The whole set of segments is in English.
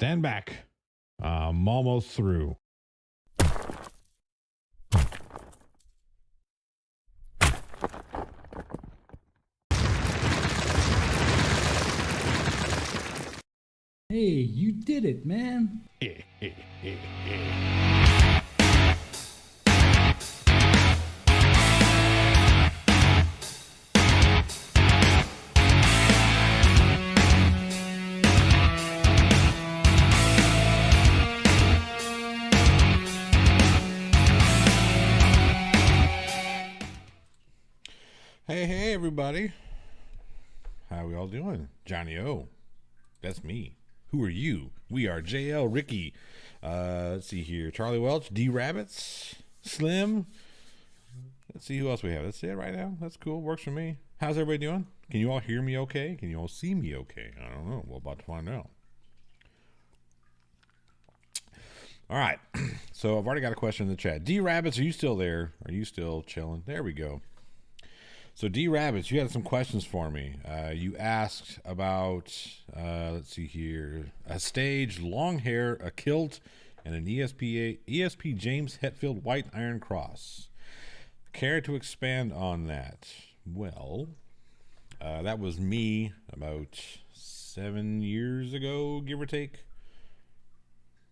Stand back. I'm almost through. Hey, you did it, man. Hey, everybody. How we all doing? Johnny O. That's me. Who are you? We are JL, Ricky. Let's see here. Charlie Welch, D Rabbits, Slim. Let's see who else we have. That's it right now. That's cool. Works for me. How's everybody doing? Can you all hear me okay? Can you all see me okay? I don't know. We're about to find out. All right. So I've already got a question in the chat. D Rabbits, are you still there? Are you still chilling? There we go. So D Rabbits, you had some questions for me. You asked about, let's see here, a stage, long hair, a kilt, and an ESP James Hetfield White Iron Cross. Care to expand on that? Well, that was me about 7 years ago, give or take.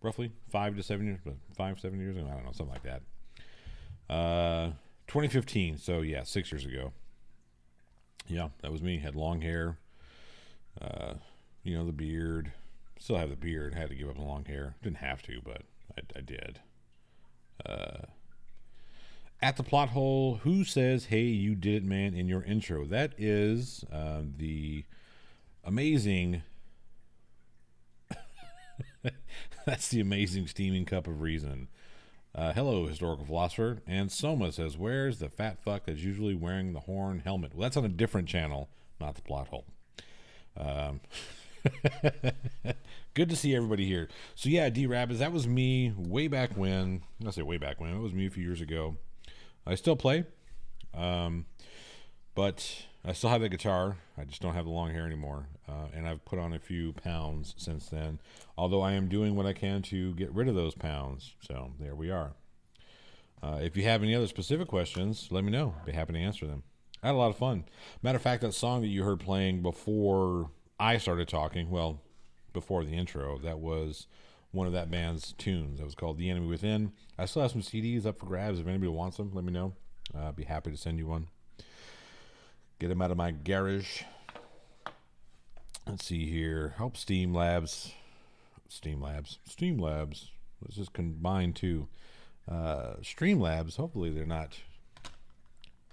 Roughly 5 to 7 years, but 7 years ago, I don't know, something like that. 2015, so yeah, 6 years ago. Yeah, that was me. Had long hair, the beard. Still have the beard. Had to give up the long hair. Didn't have to, but I did. At the plot hole, who says, "Hey, you did it, man," in your intro? That is the amazing. That's the amazing steaming cup of reason. Hello, historical philosopher. And Soma says, "Where's the fat fuck that's usually wearing the horn helmet?" Well, that's on a different channel, not the plot hole. Good to see everybody here. So yeah, D Rabbits, that was me way back when. I say way back when. It was me a few years ago. I still play, but I still have the guitar. I just don't have the long hair anymore. And I've put on a few pounds since then, although I am doing what I can to get rid of those pounds. So there we are. If you have any other specific questions, let me know. Be happy to answer them. I had a lot of fun. Matter of fact, that song that you heard playing before I started talking, well, before the intro, that was one of that band's tunes. That was called The Enemy Within. I still have some CDs up for grabs. If anybody wants them, let me know. I'd be happy to send you one. Get them out of my garage. Let's see here. Help Steam Labs. Let's just combine two. Streamlabs. Hopefully they're not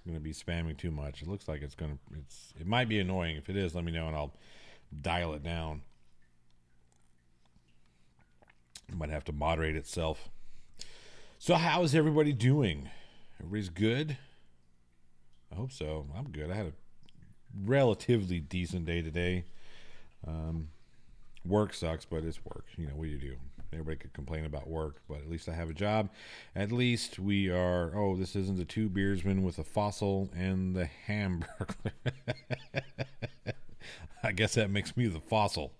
going to be spamming too much. It looks like it might be annoying. If it is, let me know and I'll dial it down. It might have to moderate itself. So how is everybody doing? Everybody's good? I hope so. I'm good. I had a relatively decent day today. Work sucks, but it's work. You know, what do you do? Everybody could complain about work, but at least I have a job. At least we are, this isn't the two beersmen with a fossil and the hamburger. I guess that makes me the fossil.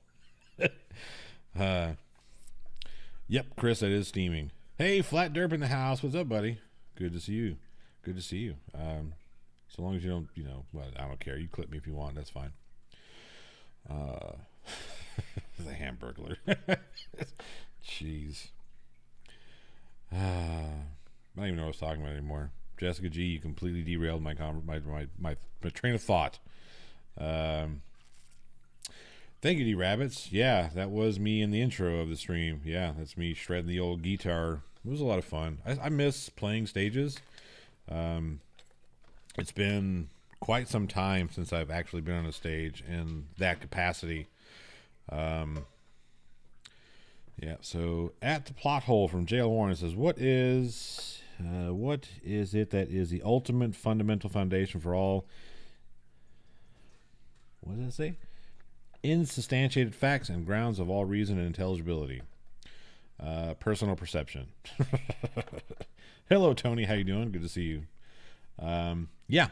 Yep, Chris, that is steaming. Hey, Flat Derp in the house. What's up, buddy? Good to see you. So long as you don't, well, I don't care. You clip me if you want. That's fine. The Hamburglar. Jeez. I don't even know what I was talking about anymore. Jessica G, you completely derailed my train of thought. Thank you, D-Rabbits. Yeah, that was me in the intro of the stream. Yeah, that's me shredding the old guitar. It was a lot of fun. I miss playing stages. It's been quite some time since I've actually been on a stage in that capacity. Yeah, so at the plot hole from Jail Warren, it says, what is it that is the ultimate fundamental foundation for all, what does it say? Insubstantiated facts and grounds of all reason and intelligibility. Personal perception. Hello, Tony. How you doing? Good to see you. Yeah,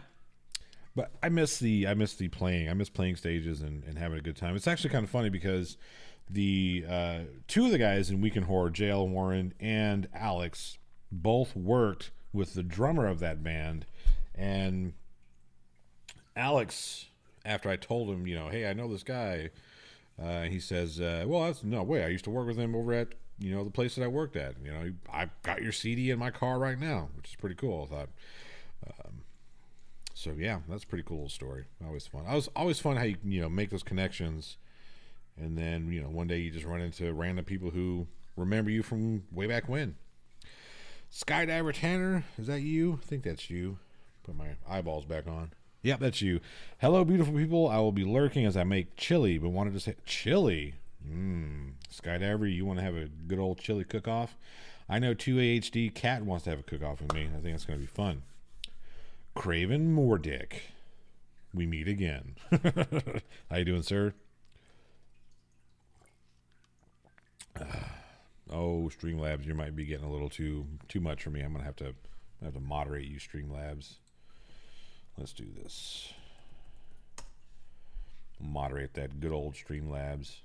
but I miss the playing. I miss playing stages and having a good time. It's actually kind of funny because the two of the guys in Weekend Horror, JL Warren and Alex, both worked with the drummer of that band. And Alex, after I told him, hey, I know this guy, he says, well, that's no way. I used to work with him over at, the place that I worked at. I've got your CD in my car right now, which is pretty cool, I thought. So yeah, that's a pretty cool story. Always fun. Always fun how you make those connections, and then one day you just run into random people who remember you from way back when. Skydiver Tanner, is that you? I think that's you. Put my eyeballs back on. Yep, that's you. Hello, beautiful people. I will be lurking as I make chili, but wanted to say chili. Skydiver, you want to have a good old chili cook-off? I know 2AHD Cat wants to have a cook-off with me. I think it's going to be fun. Craven Moordick, we meet again. How you doing, sir? Streamlabs, you might be getting a little too much for me. I'm gonna have to moderate you, Streamlabs. Let's do this. Moderate that good old Streamlabs.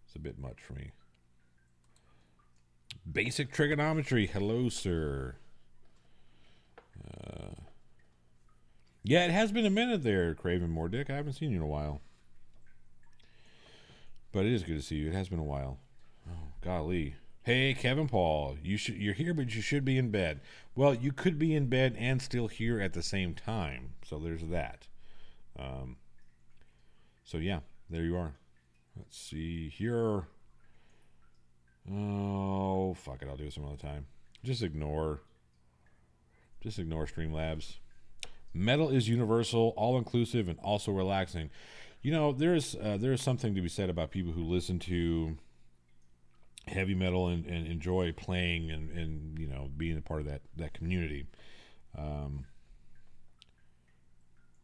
It's a bit much for me. Basic trigonometry. Hello, sir. Yeah, it has been a minute there, Craven Moordick. I haven't seen you in a while. But it is good to see you. It has been a while. Oh, golly. Hey, Kevin Paul. You're here, but you should be in bed. Well, you could be in bed and still here at the same time. So there's that. So yeah, there you are. Let's see here. Oh, fuck it. I'll do it some other time. Just ignore Streamlabs. Metal is universal, all-inclusive, and also relaxing. There is something to be said about people who listen to heavy metal and enjoy playing and being a part of that community.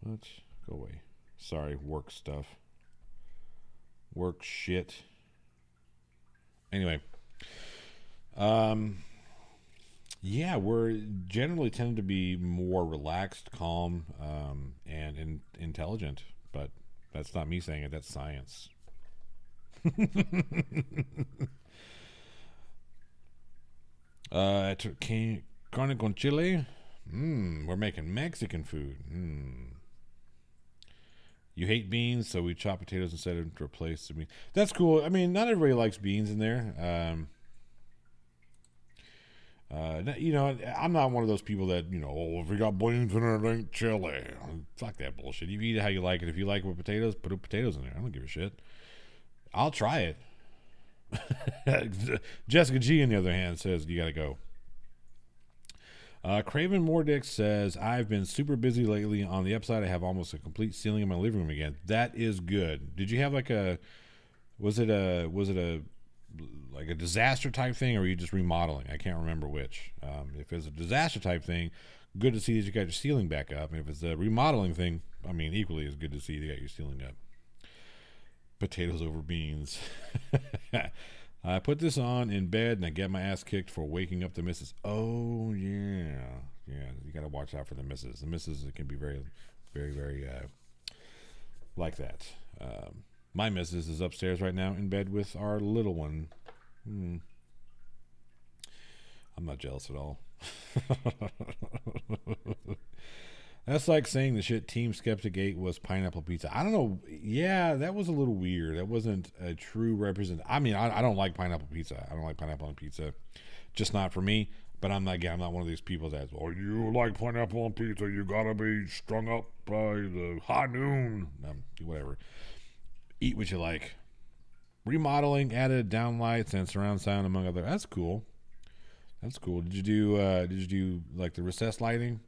Let's go away. Sorry, work stuff. Work shit. Anyway. Yeah, we're generally tend to be more relaxed, calm, and intelligent. But that's not me saying it. That's science. Carne con chile. We're making Mexican food. You hate beans, so we chop potatoes instead of to replace the beans. That's cool. I mean, not everybody likes beans in there. I'm not one of those people that, oh, if you got beans in it, it ain't chili. Fuck that bullshit. You eat it how you like it. If you like it with potatoes, put potatoes in there. I don't give a shit. I'll try it. Jessica G, on the other hand, says you gotta go. Craven Mordick says, I've been super busy lately. On the upside, I have almost a complete ceiling in my living room again. That is good. Did you have was it a like a disaster type thing, or were you just remodeling? I can't remember which. If it's a disaster type thing, good to see that you got your ceiling back up. And if it's a remodeling thing, I mean, equally as good to see you got your ceiling up. Potatoes over beans. I put this on in bed and I get my ass kicked for waking up the missus. Oh, yeah. Yeah, you got to watch out for the missus. The missus can be very, very, very like that. My missus is upstairs right now in bed with our little one. I'm not jealous at all. That's like saying the shit Team Skeptic ate was pineapple pizza. I don't know. Yeah, that was a little weird. That wasn't a true represent. I mean, I don't like pineapple pizza. I don't like pineapple on pizza. Just not for me. But I'm not one of these people that's, oh, you like pineapple on pizza, you gotta be strung up by the high noon. Whatever. Eat what you like. Remodeling, added downlights and surround sound among other. That's cool. That's cool. Did you do like the recessed lighting?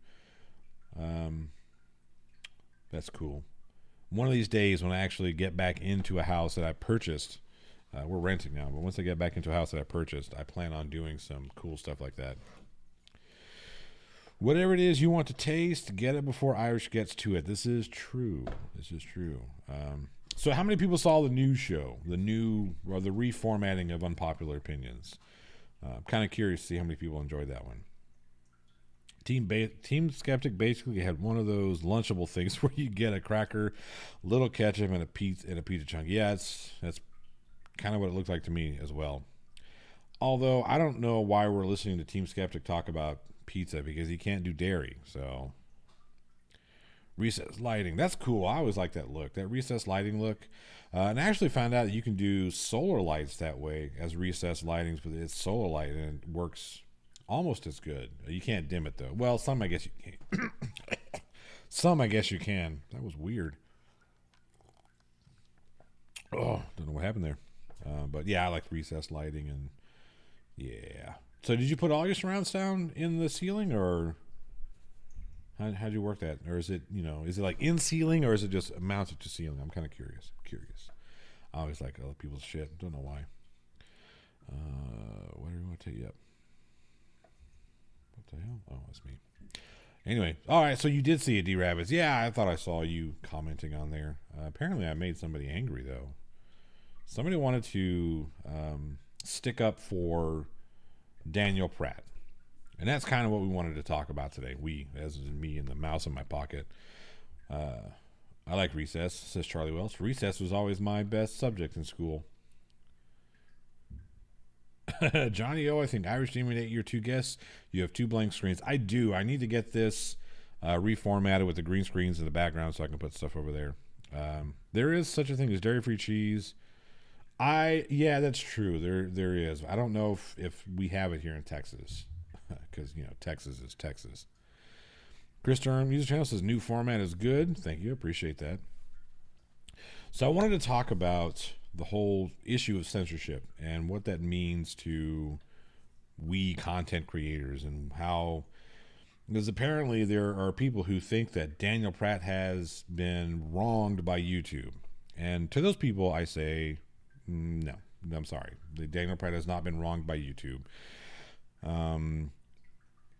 That's cool. One of these days when I actually get back into a house that I purchased, we're renting now, but once I get back into a house that I purchased, I plan on doing some cool stuff like that. Whatever it is you want to taste, get it before Irish gets to it. This is true. So how many people saw the news show, the reformatting of Unpopular Opinions? I'm kind of curious to see how many people enjoyed that one. Team Skeptic basically had one of those Lunchable things where you get a cracker, little ketchup, and a pizza chunk. Yeah, that's kind of what it looked like to me as well. Although I don't know why we're listening to Team Skeptic talk about pizza, because he can't do dairy. So recessed lighting, that's cool. I always like that look, that recessed lighting look. And I actually found out that you can do solar lights that way as recessed lightings, but it's solar light and it works almost as good. You can't dim it though. Well, some I guess you can. Some I guess you can. That was weird. Oh, don't know what happened there. But yeah, I like recessed lighting, and yeah. So did you put all your surround sound in the ceiling, or how'd you work that? Or is it like in ceiling, or is it just mounted to ceiling? I'm kind of curious. I always like other people's shit. Don't know why. What do you want to tell you? What the hell? Oh, that's me. Anyway, all right, so you did see a D-Rabbits. Yeah, I thought I saw you commenting on there. Apparently I made somebody angry, though. Somebody wanted to stick up for Daniel Pratt. And that's kind of what we wanted to talk about today. We, as in me and the mouse in my pocket. I like recess, says Charlie Wells. Recess was always my best subject in school. Johnny O, I think Irish Demon 8, your two guests. You have two blank screens. I do. I need to get this reformatted with the green screens in the background so I can put stuff over there. There is such a thing as dairy-free cheese. Yeah, that's true. There is. I don't know if we have it here in Texas, because Texas is Texas. Chris Durham user channel says new format is good. Thank you. Appreciate that. So I wanted to talk about the whole issue of censorship and what that means to we content creators, and how, because apparently there are people who think that Daniel Pratt has been wronged by YouTube. And to those people I say, no, I'm sorry. Daniel Pratt has not been wronged by YouTube.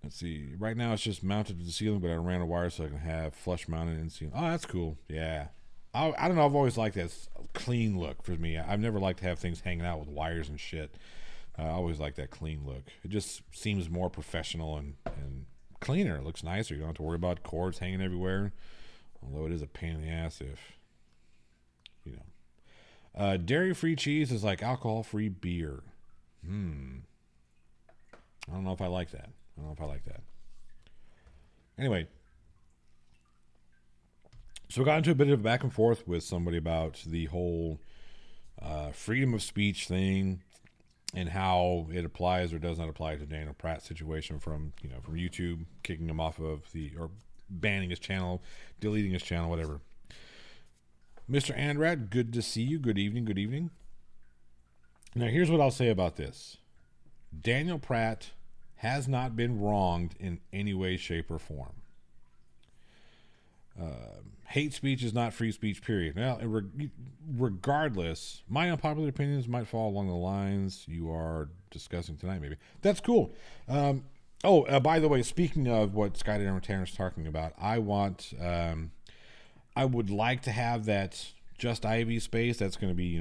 Let's see. Right now it's just mounted to the ceiling, but I ran a wire so I can have flush mounted in ceiling. Oh, that's cool. Yeah. I don't know. I've always liked that clean look for me. I've never liked to have things hanging out with wires and shit. I always like that clean look. It just seems more professional and cleaner. It looks nicer. You don't have to worry about cords hanging everywhere. Although it is a pain in the ass if, dairy-free cheese is like alcohol-free beer. I don't know if I like that. Anyway, so we got into a bit of a back and forth with somebody about the whole freedom of speech thing and how it applies or does not apply to Daniel Pratt's situation from YouTube kicking him off of or banning his channel, deleting his channel, whatever. Mr. Andrad, good to see you. Good evening. Now, here's what I'll say about this. Daniel Pratt has not been wronged in any way, shape, or form. Hate speech is not free speech, period. Now, regardless, my unpopular opinions might fall along the lines you are discussing tonight, maybe. That's cool. By the way, speaking of what Skydiver Tanner's talking about, I would like to have that Just Ivy space. That's going to be,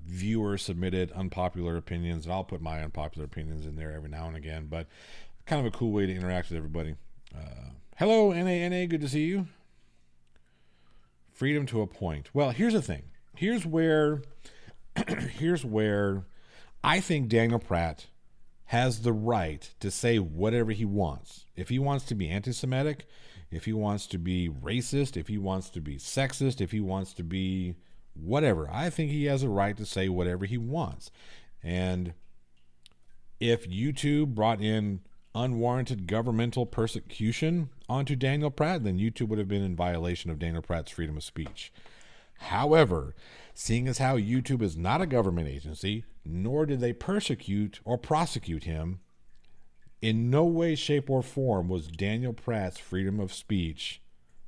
viewer submitted unpopular opinions, and I'll put my unpopular opinions in there every now and again, but kind of a cool way to interact with everybody. Hello, NA, good to see you. Freedom to a point. Well, here's the thing. Here's where I think Daniel Pratt has the right to say whatever he wants. If he wants to be anti-Semitic, if he wants to be racist, if he wants to be sexist, if he wants to be whatever, I think he has a right to say whatever he wants. And if YouTube brought in unwarranted governmental persecution onto Daniel Pratt, then YouTube would have been in violation of Daniel Pratt's freedom of speech. However, seeing as how YouTube is not a government agency, nor did they persecute or prosecute him, in no way, shape, or form was Daniel Pratt's freedom of speech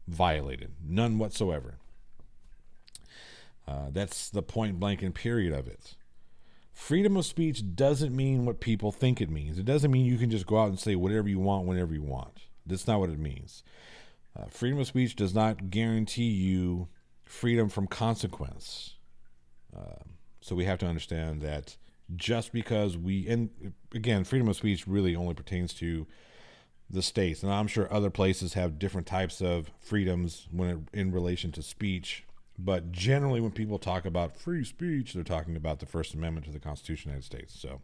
violated. None whatsoever. That's the point blank and period of it. Freedom of speech doesn't mean what people think it means. It doesn't mean you can just go out and say whatever you want whenever you want. That's not what it means. Freedom of speech does not guarantee you freedom from consequence. So we have to understand that just because and again, freedom of speech really only pertains to the states. And I'm sure other places have different types of freedoms in relation to speech. But generally, when people talk about free speech, they're talking about the First Amendment to the Constitution of the United States. So,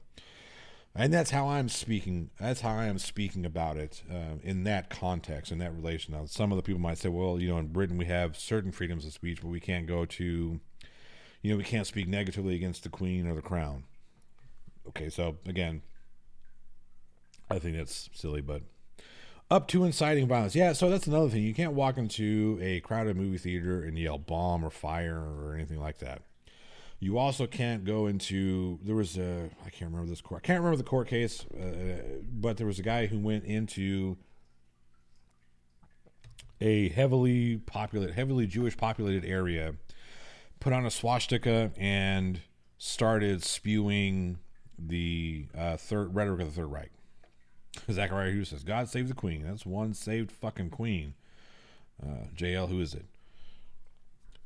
and that's how I'm speaking. That's how I am speaking about it in that context, in that relation. Now, some of the people might say, well, in Britain we have certain freedoms of speech, but we can't go to, we can't speak negatively against the Queen or the Crown. Okay, so again, I think that's silly, but up to inciting violence. Yeah, so that's another thing. You can't walk into a crowded movie theater and yell bomb or fire or anything like that. You also can't go into, I can't remember the court case, but there was a guy who went into a heavily Jewish populated area, put on a swastika, and started spewing the rhetoric of the Third Reich. Zachariah Hughes says, God save the Queen. That's one saved fucking queen. JL, who is it?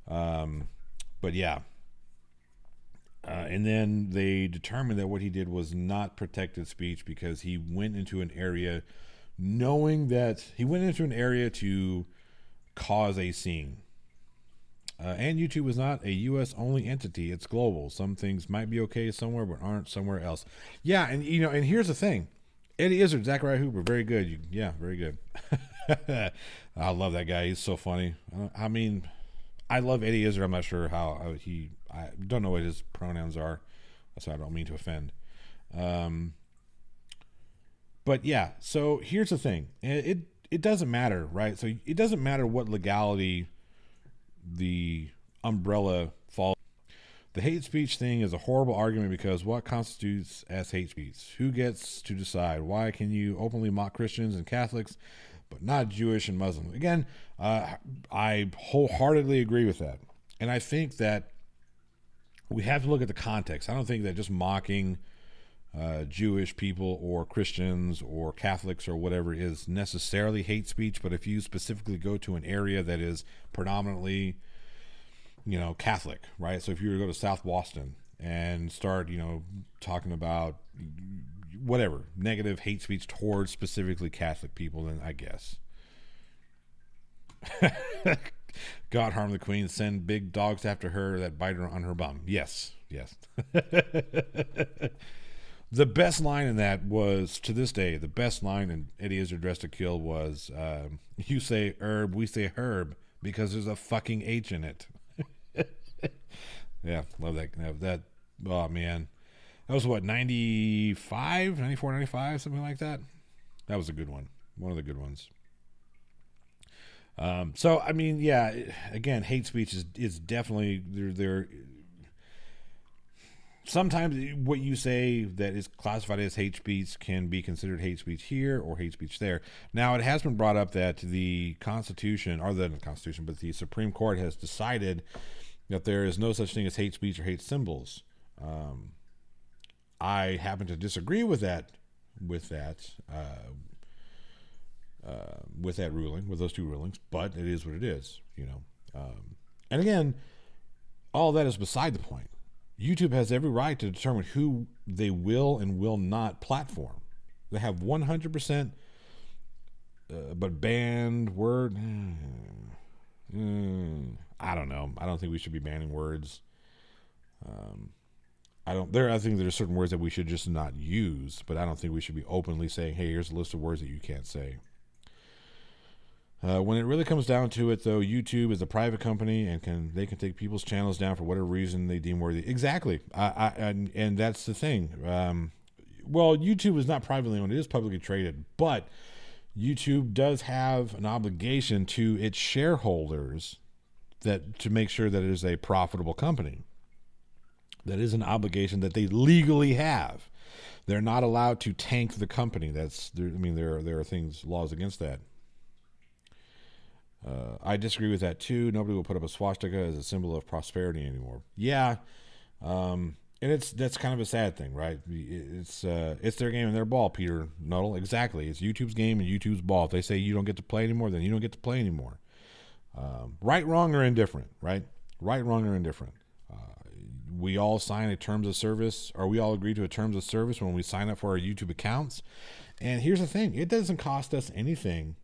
But yeah. And then they determined that what he did was not protected speech because he went into an area knowing that he went into an area to cause a scene. And YouTube is not a U.S. only entity. It's global. Some things might be okay somewhere, but aren't somewhere else. Yeah, and and here's the thing. Eddie Izzard, Zachariah Hooper, very good. Very good. I love that guy. He's so funny. I mean, I love Eddie Izzard. I'm not sure how I don't know what his pronouns are, so I don't mean to offend. But yeah, so here's the thing. It doesn't matter, right? So it doesn't matter what legality the umbrella falls. The hate speech thing is a horrible argument because what constitutes as hate speech? Who gets to decide? Why can you openly mock Christians and Catholics, but not Jewish and Muslims? Again, I wholeheartedly agree with that. And I think that we have to look at the context. I don't think that just mocking Jewish people or Christians or Catholics or whatever is necessarily hate speech. But if you specifically go to an area that is predominantly Catholic, right? So if you were to go to South Boston and start, talking about whatever, negative hate speech towards specifically Catholic people, then I guess. God harm the Queen, send big dogs after her that bite her on her bum. Yes. The best line in that was, to this day, the best line in Eddie Izzard Dressed to Kill was, you say herb, we say herb, because there's a fucking H in it. Yeah, love that. Oh, man. That was what, 95, 94, 95, something like that? That was a good one. One of the good ones. So, I mean, yeah, again, hate speech is definitely, there. Sometimes what you say that is classified as hate speech can be considered hate speech here or hate speech there. Now, it has been brought up that the Constitution, or the Constitution, but the Supreme Court has decided that there is no such thing as hate speech or hate symbols. I happen to disagree with that ruling, with those two rulings, but it is what it is, you know. And again, all that is beside the point. YouTube has every right to determine who they will and will not platform. They have 100%, but banned word. I don't know. I don't think we should be banning words. I think there's certain words that we should just not use, but I don't think we should be openly saying, "Hey, here's a list of words that you can't say." When it really comes down to it, though, YouTube is a private company and they can take people's channels down for whatever reason they deem worthy. Exactly. And that's the thing. Well, YouTube is not privately owned. It is publicly traded. But YouTube does have an obligation to its shareholders to make sure that it is a profitable company. That is an obligation that they legally have. They're not allowed to tank the company. There are laws against that. I disagree with that too. Nobody will put up a swastika as a symbol of prosperity anymore. Yeah, and that's kind of a sad thing, right? It's their game and their ball, Peter Nuttall. Exactly, it's YouTube's game and YouTube's ball. If they say you don't get to play anymore, then you don't get to play anymore. Right, wrong, or indifferent, right? Right, wrong, or indifferent. We all sign a terms of service, or we all agree to a terms of service when we sign up for our YouTube accounts. And here's the thing: it doesn't cost us anything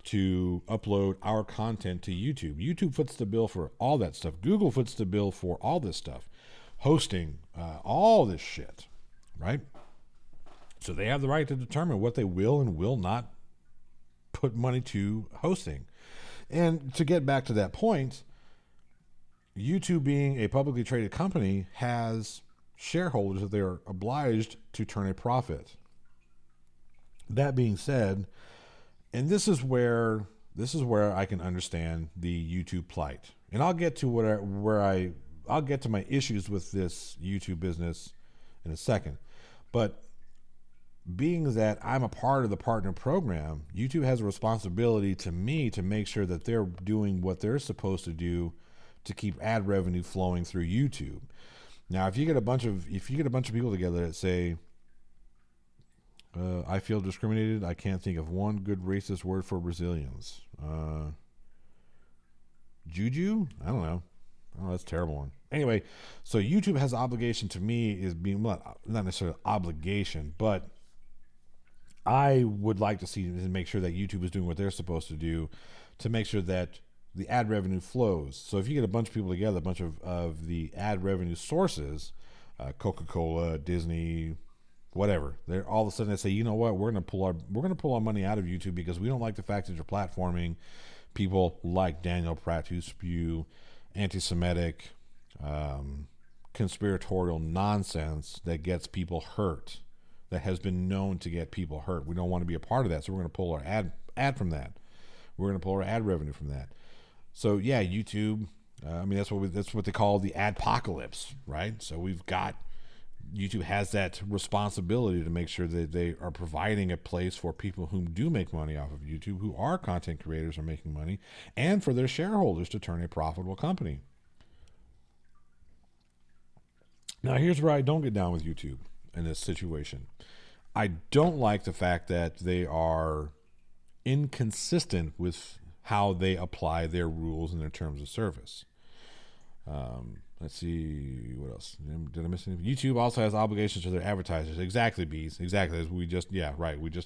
to upload our content to YouTube. YouTube foots the bill for all that stuff. Google foots the bill for all this stuff. Hosting, all this shit, right? So they have the right to determine what they will and will not put money to hosting. And to get back to that point, YouTube, being a publicly traded company, has shareholders that they are obliged to turn a profit. That being said, and this is where I can understand the YouTube plight. And I'll get to I'll get to my issues with this YouTube business in a second. But being that I'm a part of the partner program, YouTube has a responsibility to me to make sure that they're doing what they're supposed to do to keep ad revenue flowing through YouTube. Now, if you get a bunch of people together that say, I feel discriminated, I can't think of one good racist word for Brazilians. Juju? I don't know. Oh, that's a terrible one. Anyway, so YouTube has an obligation to me, is being not necessarily obligation, but I would like to see and make sure that YouTube is doing what they're supposed to do to make sure that the ad revenue flows. So if you get a bunch of people together, a bunch of the ad revenue sources, Coca-Cola, Disney, whatever, they're all of a sudden they say, you know what, we're gonna pull our money out of YouTube because we don't like the fact that you're platforming people like Daniel Pratt who spew anti-Semitic, conspiratorial nonsense that gets people hurt, that has been known to get people hurt. We don't want to be a part of that, so we're going to pull our ad from that. We're going to pull our ad revenue from that. So yeah, YouTube. That's what they call the adpocalypse, right? So YouTube has that responsibility to make sure that they are providing a place for people who do make money off of YouTube, who are content creators, are making money, and for their shareholders to turn a profitable company. Now, here's where I don't get down with YouTube in this situation. I don't like the fact that they are inconsistent with how they apply their rules and their terms of service. Let's see, what else? Did I miss anything? YouTube also has obligations to their advertisers. Exactly, Bees. Exactly. We just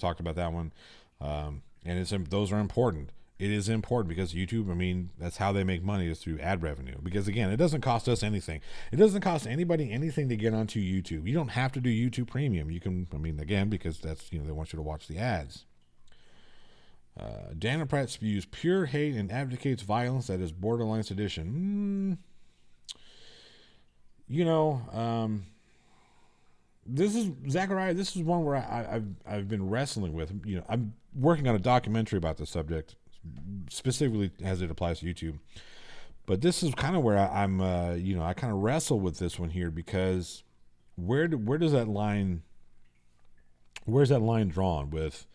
talked about that one. And those are important. it is important because YouTube, I mean, that's how they make money, is through ad revenue. Because again, it doesn't cost us anything. It doesn't cost anybody anything to get onto YouTube. You don't have to do YouTube Premium. You can, I mean, again, because that's, they want you to watch the ads. Daniel Pratt spews pure hate and advocates violence that is borderline sedition. This is Zachariah. This is one where I've been wrestling with. I'm working on a documentary about the subject, specifically as it applies to YouTube. But this is kind of where I'm I kind of wrestle with this one here, because where's that line drawn with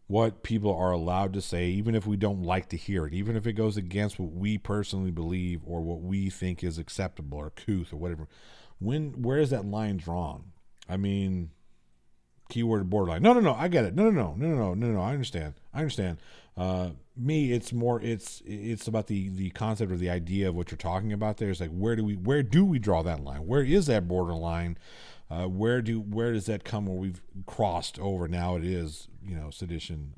what people are allowed to say, even if we don't like to hear it, even if it goes against what we personally believe or what we think is acceptable or couth or whatever. Where is that line drawn? I mean, keyword borderline. No, I get it. No, I understand. Me, it's more, it's about the concept or the idea of what you're talking about there. It's like, where do we draw that line? Where is that borderline? Where does that come where we've crossed over? Now it is, sedition.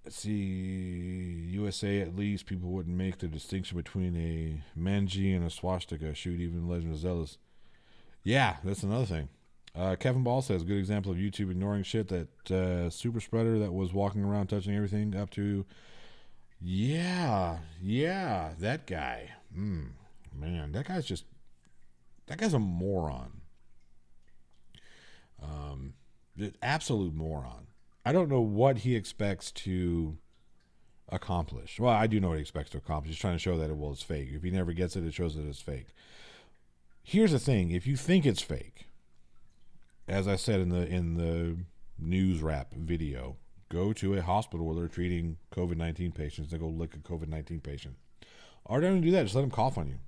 Let's see, USA, at least people wouldn't make the distinction between a manji and a swastika. Shoot, even Legend of Zelda's. Yeah, that's another thing. Kevin Ball says, good example of YouTube ignoring shit. That super spreader that was walking around touching everything up to, yeah, that guy. Man, that guy's a moron. Absolute moron. I don't know what he expects to accomplish. Well, I do know what he expects to accomplish. He's trying to show that it's fake. If he never gets it, it shows that it's fake. Here's the thing: if you think it's fake, as I said in the news wrap video, go to a hospital where they're treating COVID-19 patients. They go lick a COVID-19 patient. Or don't even do that. Just let them cough on you.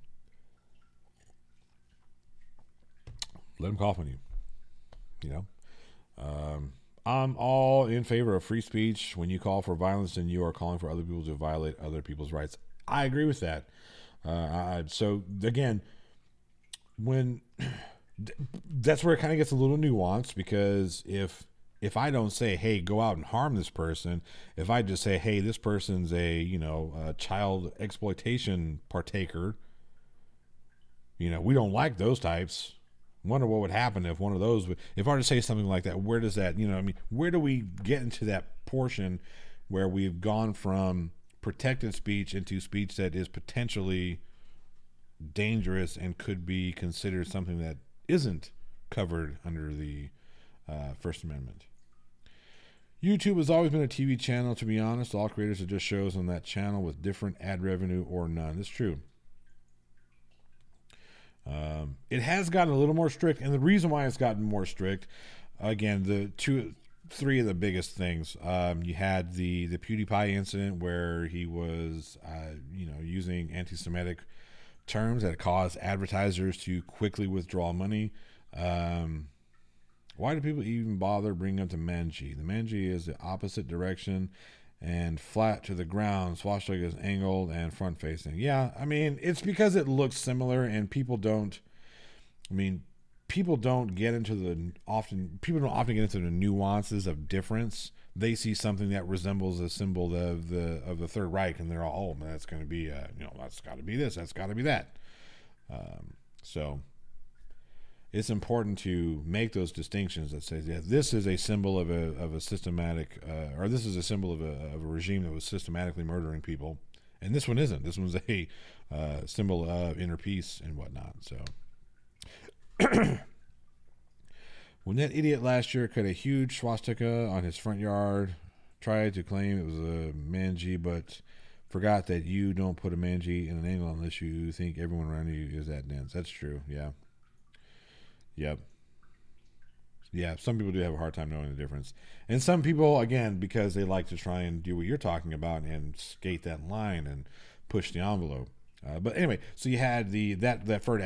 Let them cough on you. I'm all in favor of free speech. When you call for violence, then you are calling for other people to violate other people's rights. I agree with that. So again, that's where it kind of gets a little nuanced, because if I don't say, hey, go out and harm this person, if I just say, hey, this person's a child exploitation partaker, we don't like those types. Wonder what would happen if one of those if I were to say something like that. Where does that, where do we get into that portion where we've gone from protected speech into speech that is potentially dangerous and could be considered something that isn't covered under the First Amendment? YouTube has always been a TV channel, to be honest. All creators are just shows on that channel with different ad revenue or none. That's true. It has gotten a little more strict, and the reason why it's gotten more strict, again, three of the biggest things. You had the PewDiePie incident where he was, using anti-Semitic terms that caused advertisers to quickly withdraw money. Why do people even bother bringing up the manji? The manji is the opposite direction and flat to the ground. Swastika is angled and front facing. Yeah, I mean, it's because it looks similar, and people don't get into the nuances of difference. They see something that resembles a symbol of the Third Reich, and they're all, oh, that's going to be that's got to be this, that's got to be that. So it's important to make those distinctions that says, yeah, this is a symbol of a systematic, or this is a symbol of a regime that was systematically murdering people, and this one isn't. This one's a symbol of inner peace and whatnot. So, when that idiot last year cut a huge swastika on his front yard, tried to claim it was a manji, but forgot that you don't put a manji in an angle unless you think everyone around you is that dense. That's true. Yeah. Yep. Yeah, some people do have a hard time knowing the difference. And some people, again, because they like to try and do what you're talking about and skate that line and push the envelope. But anyway, so you had that first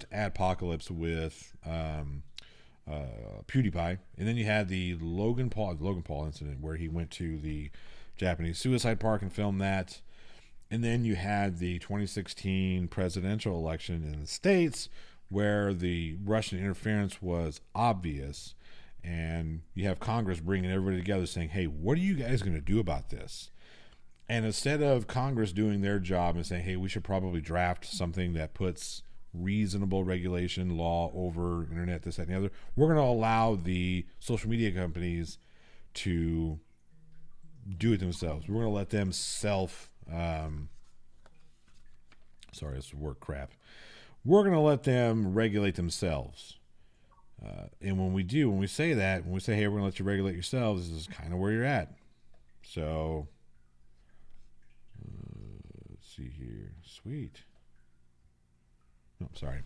adpocalypse with PewDiePie, and then you had the Logan Paul incident where he went to the Japanese suicide park and filmed that. And then you had the 2016 presidential election in the States, where the Russian interference was obvious, and you have Congress bringing everybody together saying, hey, what are you guys going to do about this? And instead of Congress doing their job and saying, hey, we should probably draft something that puts reasonable regulation law over internet, this, that, and the other, we're going to allow the social media companies to do it themselves. We're going to let them sorry, it's word crap. We're going to let them regulate themselves. And when we say that, when we say, hey, we're going to let you regulate yourselves, this is kind of where you're at. So, let's see here. Sweet. No, sorry.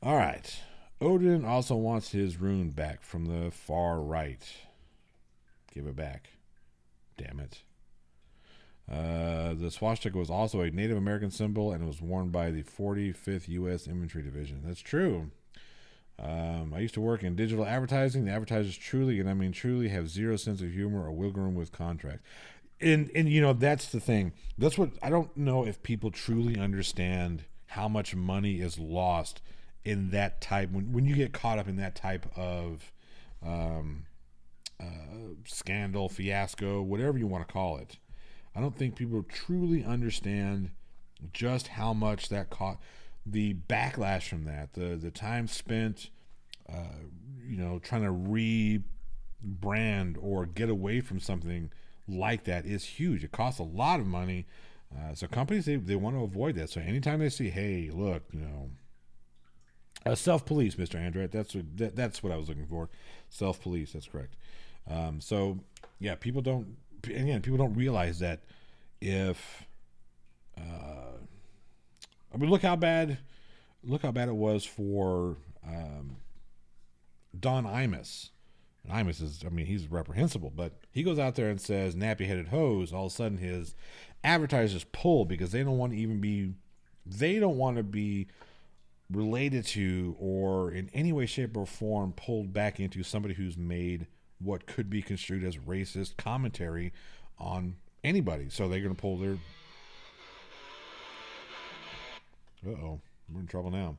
All right. Odin also wants his rune back from the far right. Give it back. Damn it. The swastika was also a Native American symbol, and it was worn by the 45th U.S. Infantry Division. That's true. I used to work in digital advertising. The advertisers truly, and I mean truly, have zero sense of humor or wiggle room with contracts. And you know, that's the thing. That's what I don't know if people truly understand how much money is lost in that type when you get caught up in that type of scandal, fiasco, whatever you want to call it. I don't think people truly understand just how much that cost, the backlash from that, the time spent, trying to rebrand or get away from something like that is huge. It costs a lot of money. So companies, they want to avoid that. So anytime they see, hey, look, self-police, Mr. Andret, that's what I was looking for. Self-police, that's correct. So yeah, people don't realize that if, look how bad it was for Don Imus. And Imus is, he's reprehensible, but he goes out there and says nappy-headed hose. All of a sudden his advertisers pull because they don't want to be related to or in any way, shape, or form pulled back into somebody who's made what could be construed as racist commentary on anybody. So they're going to pull their... Uh-oh. We're in trouble now.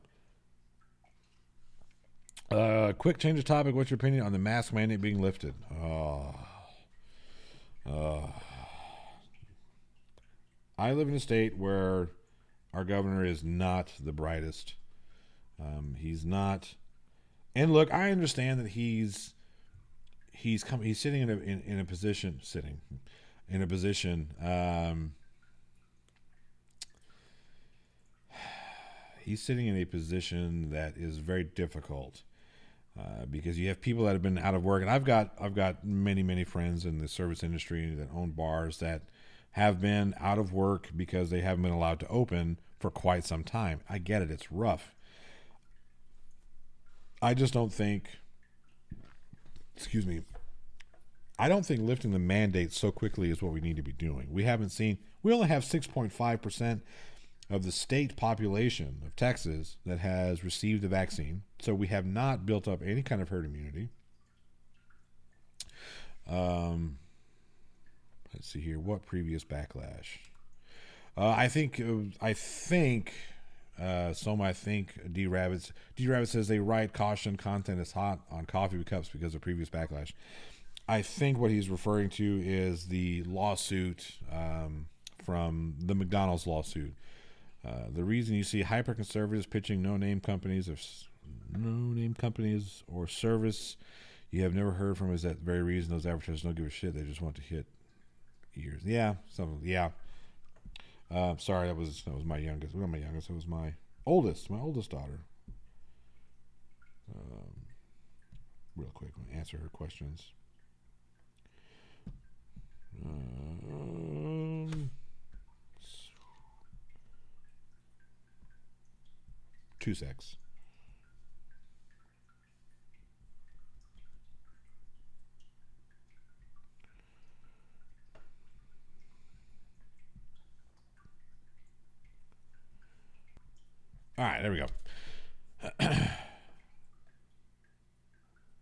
Quick change of topic. What's your opinion on the mask mandate being lifted? I live in a state where our governor is not the brightest. He's not... And look, I understand that he's sitting in a position. He's sitting in a position that is very difficult because you have people that have been out of work, and I've got many friends in the service industry that own bars that have been out of work because they haven't been allowed to open for quite some time. I get it; it's rough. I just don't think. Excuse me. I don't think lifting the mandate so quickly is what we need to be doing. We only have 6.5% of the state population of Texas that has received the vaccine. So we have not built up any kind of herd immunity. Let's see here. What previous backlash? I think D Rabbit says they write caution content is hot on coffee cups because of previous backlash. I think what he's referring to is the lawsuit from the McDonald's lawsuit. The reason you see hyper-conservatives pitching no-name companies or service you have never heard from is that very reason those advertisers don't give a shit. They just want to hit ears. Yeah, sorry, that was my youngest. Well, not my youngest. It was my oldest daughter. Real quick, I'm gonna answer her questions. 2 secs. All right, there we go.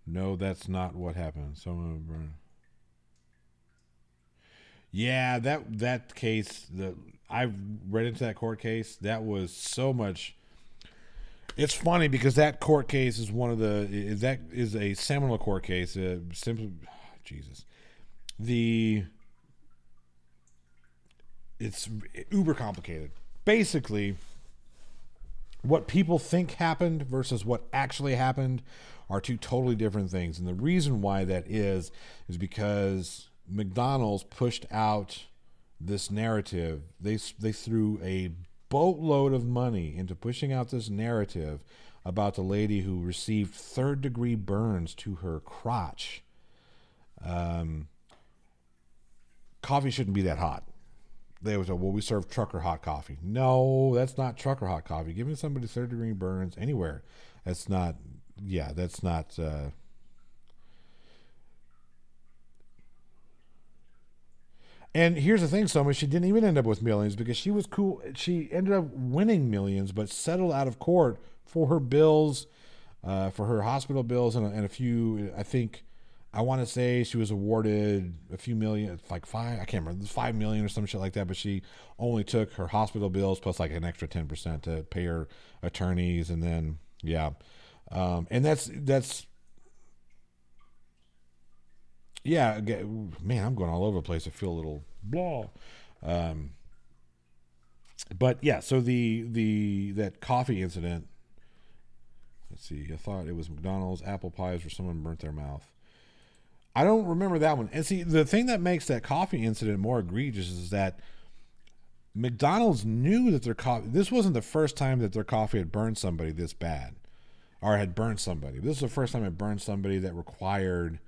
No, that's not what happened. Yeah, that case, I've read into that court case. That was so much. It's funny because that court case is one of that is a seminal court case. Simply, Jesus, the it's uber complicated. Basically, what people think happened versus what actually happened are two totally different things. And the reason why that is because McDonald's pushed out this narrative. They threw a boatload of money into pushing out this narrative about the lady who received third-degree burns to her crotch. Coffee shouldn't be that hot. They was well, we serve trucker hot coffee. No, that's not trucker hot coffee. Giving somebody third-degree burns anywhere, that's not. Yeah, that's not. And here's the thing, Soma, she didn't even end up with millions because she was cool. She ended up winning millions, but settled out of court for her bills, for her hospital bills, and a few. I want to say she was awarded a few million, like five. I can't remember, 5 million or some shit like that. But she only took her hospital bills plus like an extra 10% to pay her attorneys, and then and that's yeah, man, I'm going all over the place. I feel a little blah. But yeah, so that coffee incident. Let's see. I thought it was McDonald's apple pies where someone burnt their mouth. I don't remember that one. And see, the thing that makes that coffee incident more egregious is that McDonald's knew that their coffee. This wasn't the first time that their coffee had burned somebody this bad, or had burned somebody. This is the first time it burned somebody that required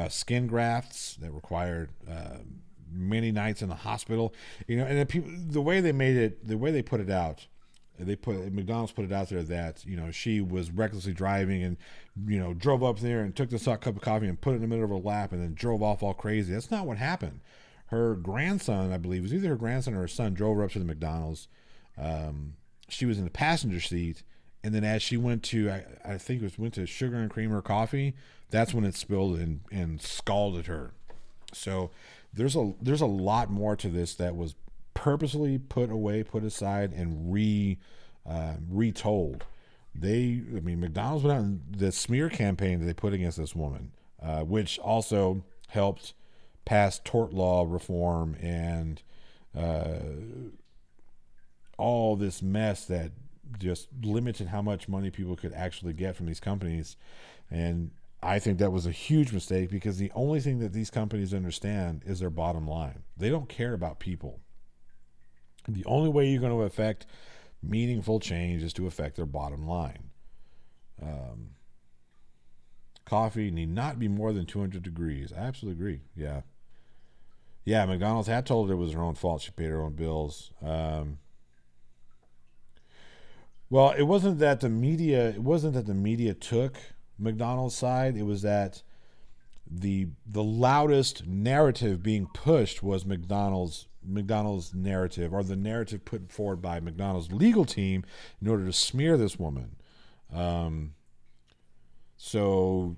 skin grafts, that required many nights in the hospital. And the way they made it, the way they put it out, McDonald's put it out there that she was recklessly driving and drove up there and took this hot cup of coffee and put it in the middle of her lap and then drove off all crazy. That's not what happened. Her grandson, I believe, it was either her grandson or her son, drove her up to the McDonald's. She was in the passenger seat, and then as she went to, I think it went to sugar and cream or coffee, that's when it spilled and scalded her. So there's a lot more to this that was purposely put away, put aside, and retold. McDonald's went out in the smear campaign that they put against this woman, which also helped pass tort law reform and all this mess that just limited how much money people could actually get from these companies. And I think that was a huge mistake because the only thing that these companies understand is their bottom line. They don't care about people. The only way you're going to affect meaningful change is to affect their bottom line. Coffee need not be more than 200 degrees. I absolutely agree. Yeah, McDonald's had told her it was her own fault. She paid her own bills. Well, it wasn't that the media took McDonald's side. It was that the loudest narrative being pushed was McDonald's narrative, or the narrative put forward by McDonald's legal team in order to smear this woman. So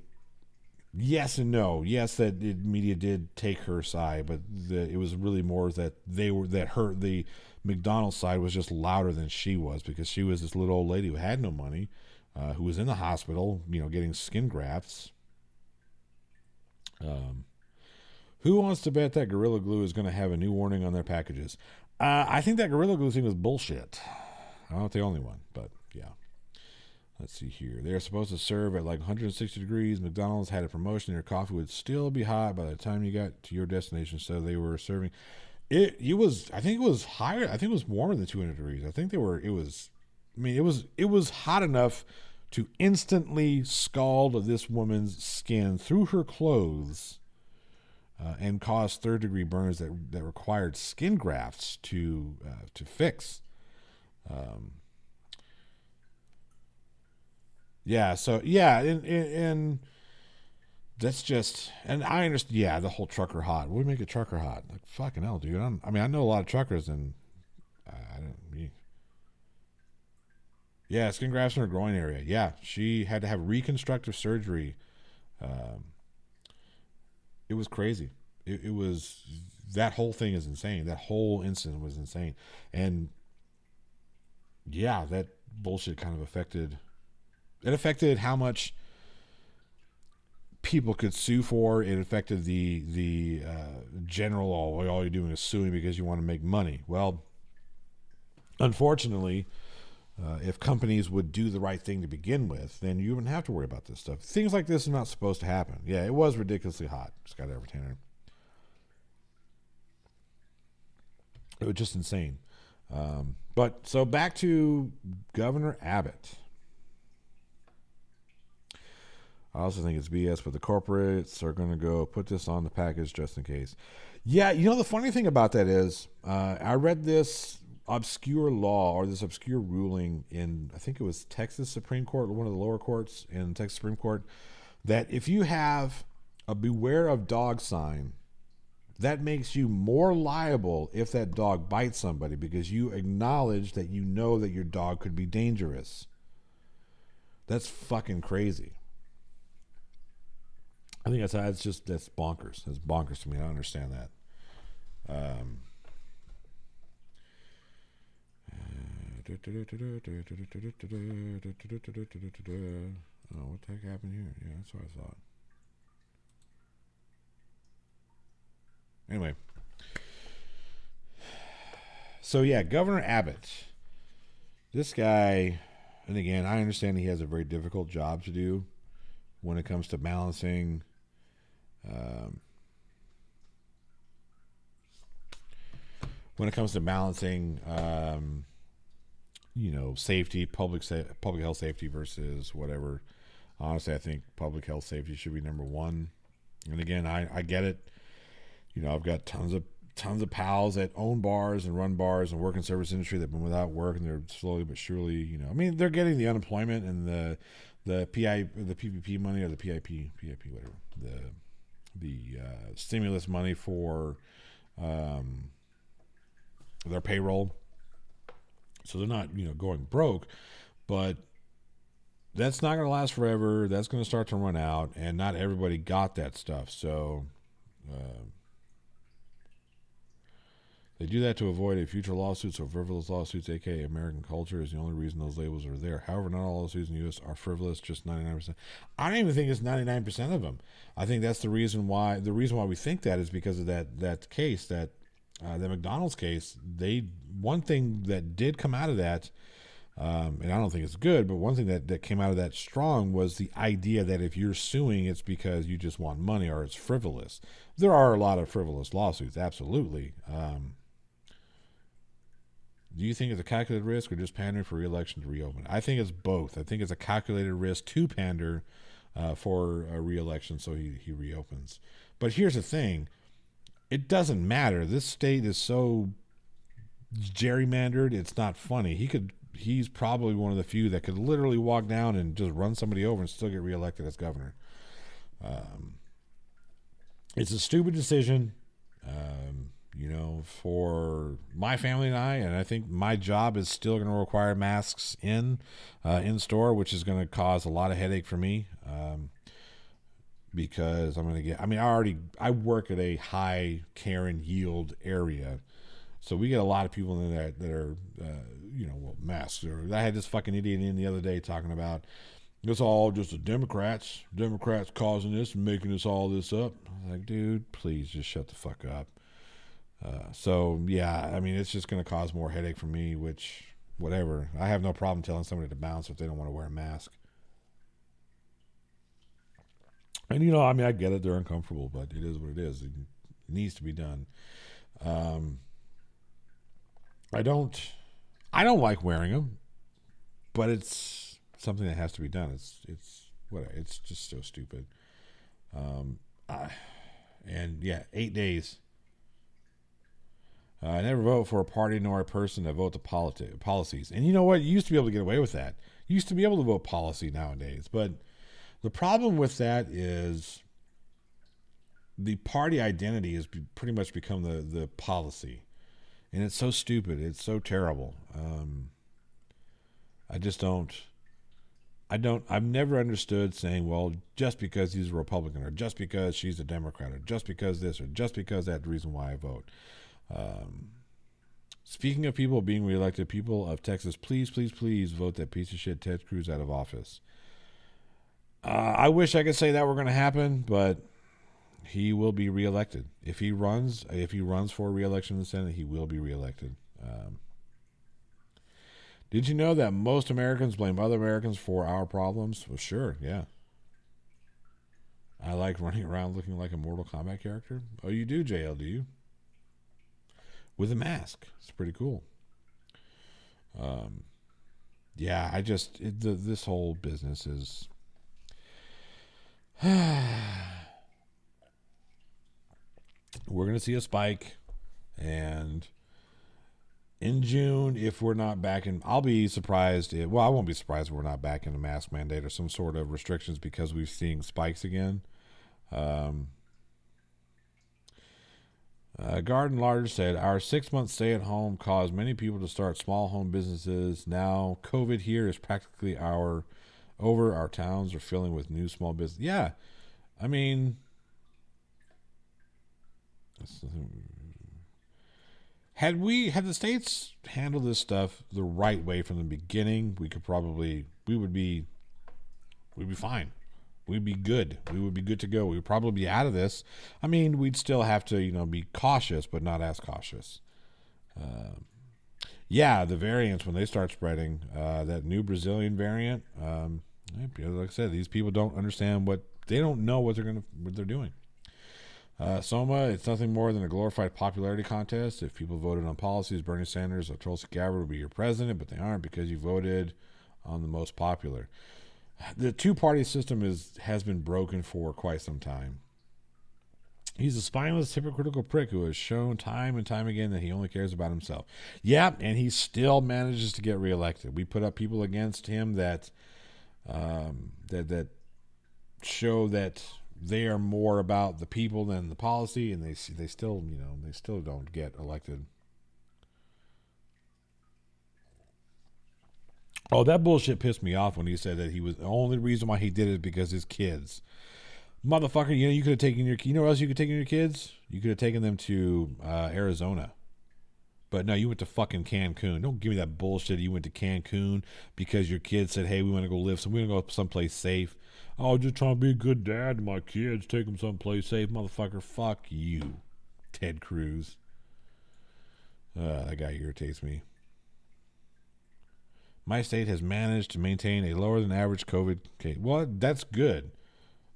yes and no. Yes, that media did take her side, but it was really more that the McDonald's side was just louder than she was, because she was this little old lady who had no money, who was in the hospital, getting skin grafts. Who wants to bet that Gorilla Glue is going to have a new warning on their packages? I think that Gorilla Glue thing was bullshit. I'm not the only one, but yeah. Let's see here. They're supposed to serve at like 160 degrees. McDonald's had a promotion. Your coffee would still be hot by the time you got to your destination, so they were serving. It was. I think it was higher. I think it was warmer than 200 degrees. I think they were. It was. I mean, it was hot enough to instantly scald this woman's skin through her clothes, and cause third-degree burns that required skin grafts to fix. Yeah. So yeah, and that's just, and I understand. Yeah, the whole trucker hot. What do we make a trucker hot? Like fucking hell, dude. I know a lot of truckers, and I don't. Yeah, skin grafts in her groin area. Yeah, she had to have reconstructive surgery. It was crazy. It was, that whole thing is insane. That whole incident was insane, and yeah, that bullshit kind of affected It affected how much people could sue for. It affected the general, all you're doing is suing because you want to make money. Well, unfortunately, if companies would do the right thing to begin with, then you wouldn't have to worry about this stuff. Things like this are not supposed to happen. Yeah, it was ridiculously hot, Scott Evertainer. It was just insane. But so back to Governor Abbott. I also think it's BS, but the corporates are going to go put this on the package just in case. Yeah, the funny thing about that is I read this obscure law or this obscure ruling in, I think it was Texas Supreme Court, or one of the lower courts in Texas Supreme Court, that if you have a beware of dog sign, that makes you more liable if that dog bites somebody because you acknowledge that you know that your dog could be dangerous. That's fucking crazy. I think that's bonkers. That's bonkers to me. I don't understand that. Oh, what the heck happened here? Yeah, that's what I thought. Anyway. So yeah, Governor Abbott. This guy, and again, I understand he has a very difficult job to do when it comes to balancing safety, public health safety versus whatever. Honestly, I think public health safety should be number one. And again, I get it. I've got tons of pals that own bars and run bars and work in service industry that've been without work, and they're slowly but surely, they're getting the unemployment and the PPP money, or the PIP whatever, the stimulus money for their payroll. So they're not, going broke, but that's not going to last forever. That's going to start to run out, and not everybody got that stuff. So they do that to avoid a future lawsuits or frivolous lawsuits, aka American culture is the only reason those labels are there. However, not all lawsuits in the U.S. are frivolous, just 99%. I don't even think it's 99% of them. I think that's the reason why we think that is because of that case, that the McDonald's case. One thing that did come out of that, and I don't think it's good, but one thing that came out of that strong was the idea that if you're suing, it's because you just want money or it's frivolous. There are a lot of frivolous lawsuits, absolutely. Do you think it's a calculated risk or just pandering for re-election to reopen? I think it's both. I think it's a calculated risk to pander for a re-election so he reopens. But here's the thing. It doesn't matter. This state is so gerrymandered, it's not funny. He's probably one of the few that could literally walk down and just run somebody over and still get reelected as governor. It's a stupid decision. For my family and I think my job is still going to require masks in store, which is going to cause a lot of headache for me, because I'm going to get, I work at a high Karen yield area. So we get a lot of people in there that are, masks. I had this fucking idiot in the other day talking about, it's all just the Democrats causing this and making all this up. I was like, dude, please just shut the fuck up. It's just going to cause more headache for me, which, whatever. I have no problem telling somebody to bounce if they don't want to wear a mask. And, I get it. They're uncomfortable, but it is what it is. It needs to be done. I don't like wearing them, but it's something that has to be done. It's just so stupid. 8 days. I never vote for a party nor a person. I vote the policies. And you know what? You used to be able to get away with that. You used to be able to vote policy nowadays. But the problem with that is the party identity has pretty much become the policy. And it's so stupid. It's so terrible. I've never understood saying, well, just because he's a Republican or just because she's a Democrat or just because this or just because that's the reason why I vote. Speaking of people being reelected, people of Texas, please, please, please vote that piece of shit Ted Cruz out of office. I wish I could say that were going to happen, but he will be reelected. If he runs for reelection in the Senate, he will be reelected. Did you know that most Americans blame other Americans for our problems? Well, sure, yeah. I like running around looking like a Mortal Kombat character. Oh, you do, JL, do you? With a mask. It's pretty cool. Yeah, this whole business is... We're going to see a spike, and in June, if we're not back in, I'll be surprised. I won't be surprised if we're not back in a mask mandate or some sort of restrictions because we're seeing spikes again. Garden Large said, our 6-month stay at home caused many people to start small home businesses. Now, COVID here is practically over. Our towns are filling with new small business. Yeah, I mean, had the states handled this stuff the right way from the beginning, we would be fine. We'd be good. We would be good to go. We would probably be out of this. I mean, we'd still have to, be cautious, but not as cautious. Yeah, the variants, when they start spreading, that new Brazilian variant, like I said, these people don't understand they don't know what they're doing. Soma, it's nothing more than a glorified popularity contest. If people voted on policies, Bernie Sanders or Tulsi Gabbard would be your president, but they aren't because you voted on the most popular. The two-party system has been broken for quite some time. He's a spineless, hypocritical prick who has shown time and time again that he only cares about himself. Yeah, and he still manages to get reelected. We put up people against him that show that they are more about the people than the policy, and they still don't get elected. Oh, that bullshit pissed me off when he said that he was the only reason why he did it because his kids. Motherfucker, you could have taken what else you could take your kids? You could have taken them to Arizona. But no, you went to fucking Cancun. Don't give me that bullshit. You went to Cancun because your kids said, hey, we want to go live, so we want to go someplace safe. Oh, just trying to be a good dad to my kids. Take them someplace safe. Motherfucker, fuck you, Ted Cruz. That guy irritates me. My state has managed to maintain a lower than average COVID case. Well, that's good.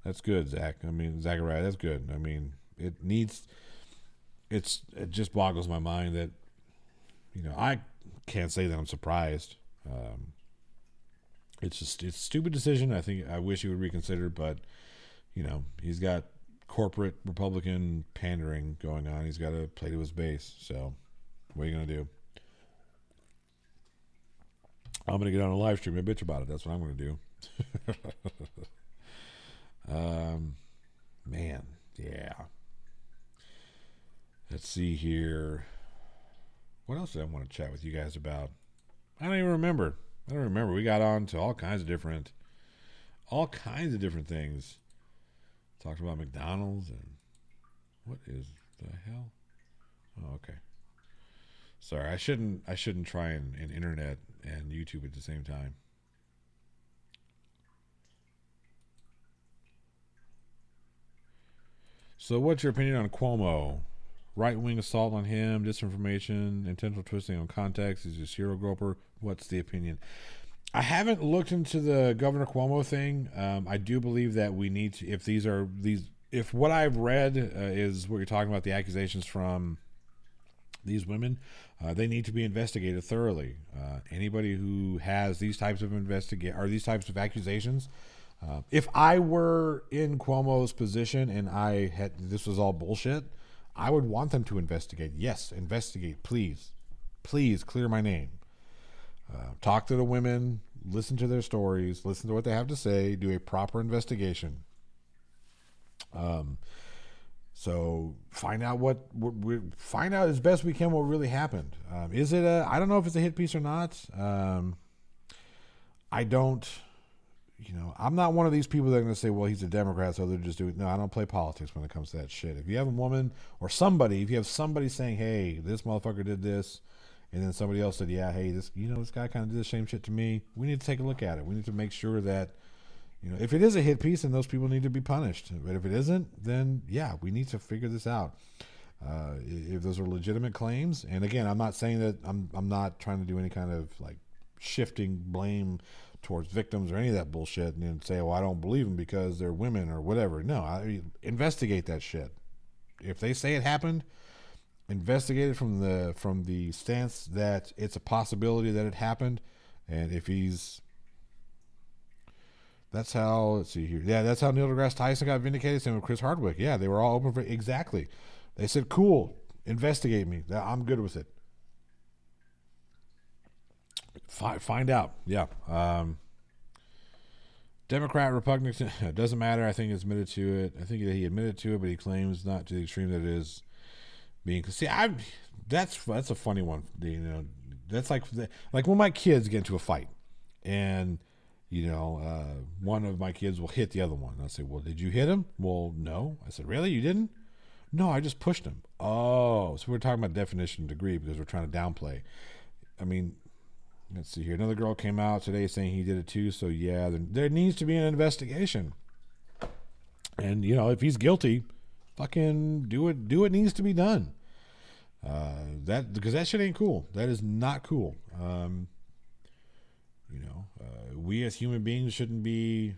That's good, Zach. I mean, Zachariah, that's good. I mean, it just boggles my mind that, I can't say that I'm surprised. It's a stupid decision. I wish he would reconsider, but, he's got corporate Republican pandering going on. He's got to play to his base. So what are you going to do? I'm going to get on a live stream and bitch about it. That's what I'm going to do. Man, yeah. Let's see here. What else did I want to chat with you guys about? I don't even remember. We got on to all kinds of different things. Talked about McDonald's and what is the hell? Oh, okay. Sorry, I shouldn't try and internet and YouTube at the same time. So what's your opinion on Cuomo? Right-wing assault on him, disinformation, intentional twisting on context. He's a serial groper. What's the opinion? I haven't looked into the Governor Cuomo thing. I do believe that we need to, if what I've read is what you're talking about, the accusations from these women, they need to be investigated thoroughly. Anybody who has these types of these types of accusations, if I were in Cuomo's position and this was all bullshit, I would want them to investigate. Yes, investigate, please. Please clear my name. Talk to the women, listen to their stories, listen to what they have to say, do a proper investigation. So find out find out as best we can what really happened. Is it I don't know if it's a hit piece or not. I don't, I'm not one of these people that are going to say, well, he's a Democrat, so they're just doing. No, I don't play politics when it comes to that shit. If you have a woman or if you have somebody saying, hey, this motherfucker did this, and then somebody else said, yeah, hey, this guy kind of did the same shit to me, we need to take a look at it. We need to make sure that, if it is a hit piece, then those people need to be punished. But if it isn't, then yeah, we need to figure this out. If those are legitimate claims, and again, I'm not saying that I'm not trying to do any kind of like shifting blame towards victims or any of that bullshit, and then say, "Well, I don't believe them because they're women or whatever." No, investigate that shit. If they say it happened, investigate it from the stance that it's a possibility that it happened, and if that's how, let's see here. Yeah, that's how Neil deGrasse Tyson got vindicated. Same with Chris Hardwick. Yeah, they were all open for exactly. They said, "Cool, investigate me. I'm good with it. Find out." Yeah. Democrat, Republican, it doesn't matter. I think he's admitted to it. I think that he admitted to it, but he claims not to the extreme that it is being. See, that's a funny one. That's like when my kids get into a fight, and one of my kids will hit the other one. And I'll say, "Well, did you hit him?" "Well, no." I said, "Really? You didn't?" "No, I just pushed him." "Oh," so we're talking about definition of degree because we're trying to downplay. I mean, let's see here. Another girl came out today saying he did it too. So yeah, there needs to be an investigation. And if he's guilty, fucking do what needs to be done. Because that shit ain't cool. That is not cool. We as human beings shouldn't be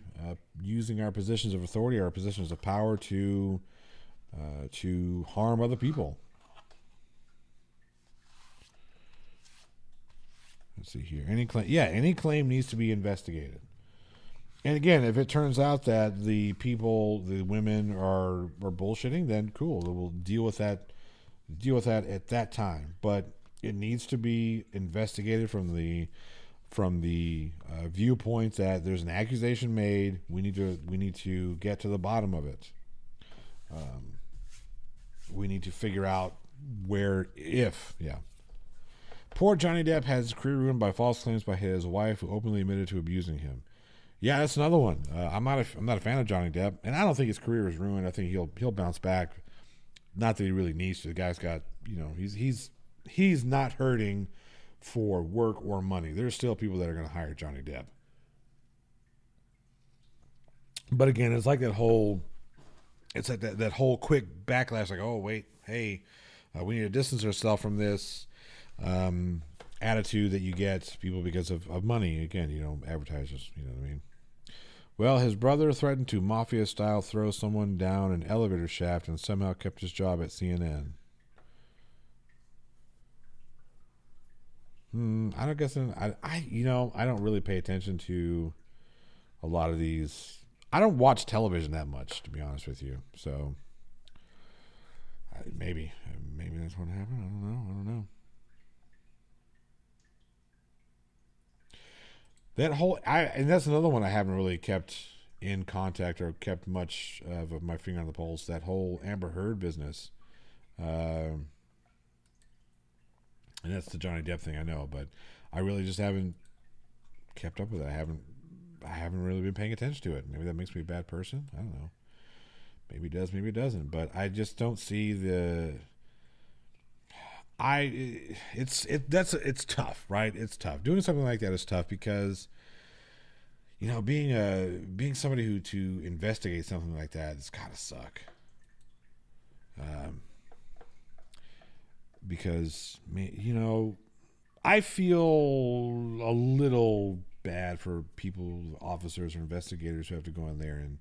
using our positions of authority, our positions of power to harm other people. Let's see here. Any claim needs to be investigated. And again, if it turns out that the women are bullshitting, then cool. We'll deal with that at that time. But it needs to be investigated from the viewpoint that there's an accusation made. We need to get to the bottom of it. We need to figure out Poor Johnny Depp has his career ruined by false claims by his wife, who openly admitted to abusing him. Yeah, that's another one. I'm not a fan of Johnny Depp, and I don't think his career is ruined. I think he'll bounce back. Not that he really needs to. The guy's got, he's not hurting for work or money. There's still people that are going to hire Johnny Depp. But again, it's like that whole quick backlash. Like, oh wait, hey, we need to distance ourselves from this attitude that you get people because of money. Again, advertisers. You know what I mean? Well, his brother threatened to mafia-style throw someone down an elevator shaft and somehow kept his job at CNN. I don't guess. I don't really pay attention to a lot of these. I don't watch television that much, to be honest with you. So maybe that's what happened. I don't know. And that's another one I haven't really kept in contact or kept much of my finger on the pulse. That whole Amber Heard business, and that's the Johnny Depp thing, I know, but I really just haven't kept up with it. I haven't really been paying attention to it. Maybe that makes me a bad person. I don't know. Maybe it does, maybe it doesn't. But I just don't see it's tough, right? It's tough. Doing something like that is tough because, being somebody who to investigate something like that, it's gotta suck. Because I feel a little bad for people, officers or investigators who have to go in there and,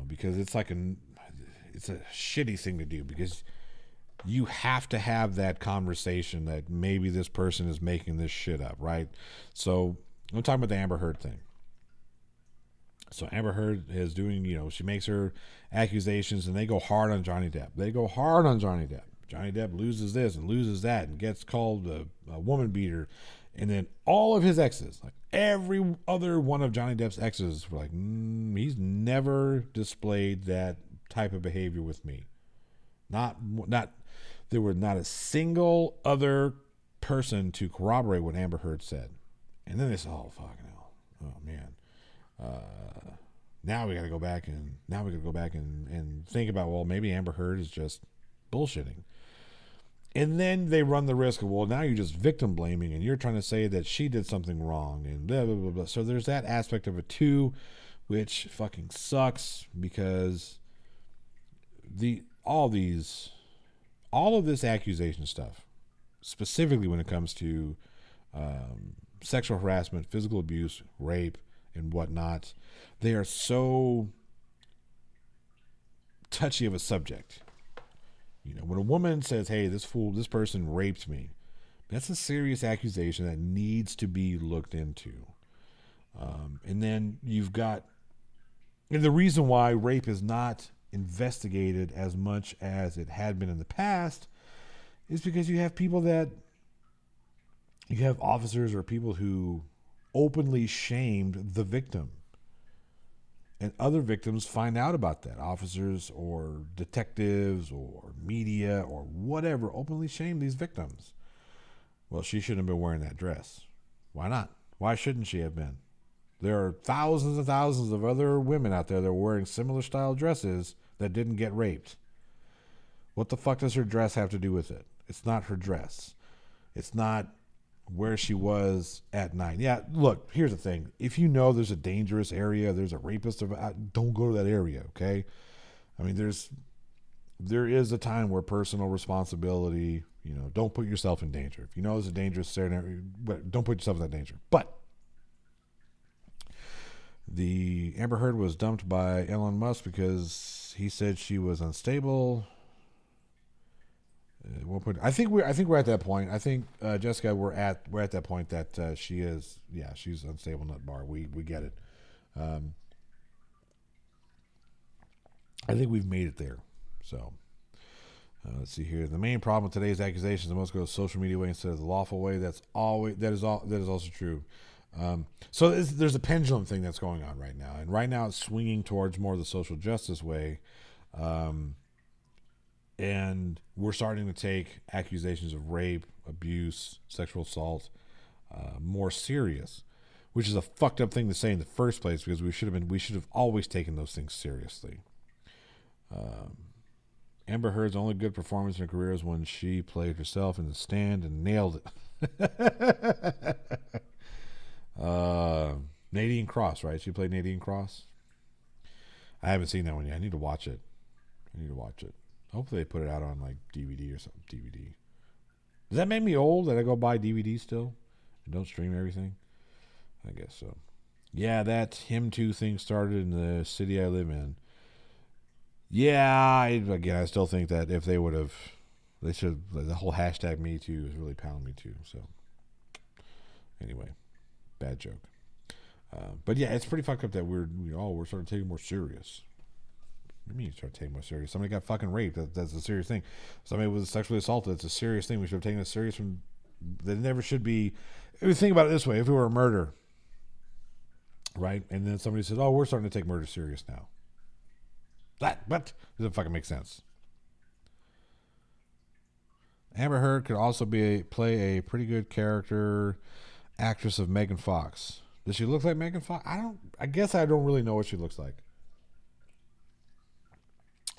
because it's a shitty thing to do because you have to have that conversation that maybe this person is making this shit up, right? So I'm talking about the Amber Heard thing. So Amber Heard is doing, she makes her accusations and they go hard on Johnny Depp. Johnny Depp loses this and loses that and gets called a woman beater. And then all of his exes, like every other one of Johnny Depp's exes, were like, he's never displayed that type of behavior with me. There were not a single other person to corroborate what Amber Heard said. And then they said, oh, fucking hell. Oh, man. Now we got to go back and think about, well, maybe Amber Heard is just bullshitting. And then they run the risk of, well, now you're just victim blaming and you're trying to say that she did something wrong and blah, blah, blah, blah. So there's that aspect of it too, which fucking sucks because all of this accusation stuff, specifically when it comes to sexual harassment, physical abuse, rape, and whatnot, they are so touchy of a subject. You know, when a woman says, "Hey, this person raped me," that's a serious accusation that needs to be looked into. And then and the reason why rape is not investigated as much as it had been in the past is because you have officers or people who openly shamed the victim. And other victims find out about that. Officers or detectives or media or whatever openly shame these victims. Well, she shouldn't have been wearing that dress. Why not? Why shouldn't she have been? There are thousands and thousands of other women out there that are wearing similar style dresses that didn't get raped. What the fuck does her dress have to do with it? It's not her dress. It's not where she was at night. Yeah, look, here's the thing. If you know there's a dangerous area, there's a rapist, don't go to that area, okay? I mean, there is a time where personal responsibility, don't put yourself in danger. If you know there's a dangerous scenario, don't put yourself in that danger. But the Amber Heard was dumped by Elon Musk because he said she was unstable. At one point, I think we're at that point. I think Jessica, we're at that point that she's unstable nut bar. We get it. I think we've made it there. So let's see here. The main problem with today's accusations that most go the social media way instead of the lawful way. That is also true. So there's a pendulum thing that's going on right now, and right now it's swinging towards more of the social justice way. And we're starting to take accusations of rape, abuse, sexual assault more serious, which is a fucked up thing to say in the first place because we should have always taken those things seriously. Amber Heard's only good performance in her career is when she played herself in The Stand and nailed it. Nadine Cross, right? She played Nadine Cross. I haven't seen that one yet. I need to watch it. Hopefully they put it out on like DVD or something. DVD. Does that make me old that I go buy DVDs still and don't stream everything? I guess so. Yeah, that Him Too thing started in the city I live in. Yeah, I still think that if they should, the whole hashtag Me Too is really pounding me too. So anyway, bad joke. But yeah, it's pretty fucked up that we're starting to take it more serious. What do you mean start taking it more serious? Somebody got fucking raped. That's a serious thing. Somebody was sexually assaulted. That's a serious thing. We should have taken it serious from. That never should be. If you think about it this way, if it were a murder, right, and then somebody says, "Oh, we're starting to take murder serious now." But doesn't fucking make sense. Amber Heard could also play a pretty good character actress of Megan Fox. Does she look like Megan Fox? I guess I don't really know what she looks like.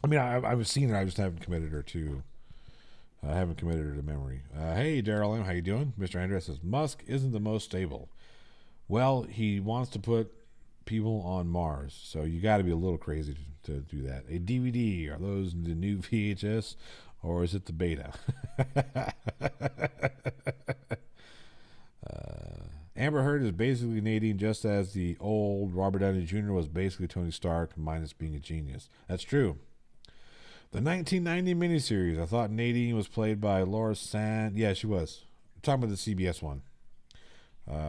I mean, I've seen her. I just haven't committed her to. I haven't committed her to memory. Hey, Daryl M., how you doing? Mr. Andrews says Musk isn't the most stable. Well, he wants to put people on Mars, so you got to be a little crazy to do that. A DVD, are those the new VHS, or is it the beta? Amber Heard is basically Nadine, just as the old Robert Downey Jr. was basically Tony Stark, minus being a genius. That's true. The 1990 miniseries, I thought Nadine was played by Laura Sand. Yeah, she was. I'm talking about the CBS one.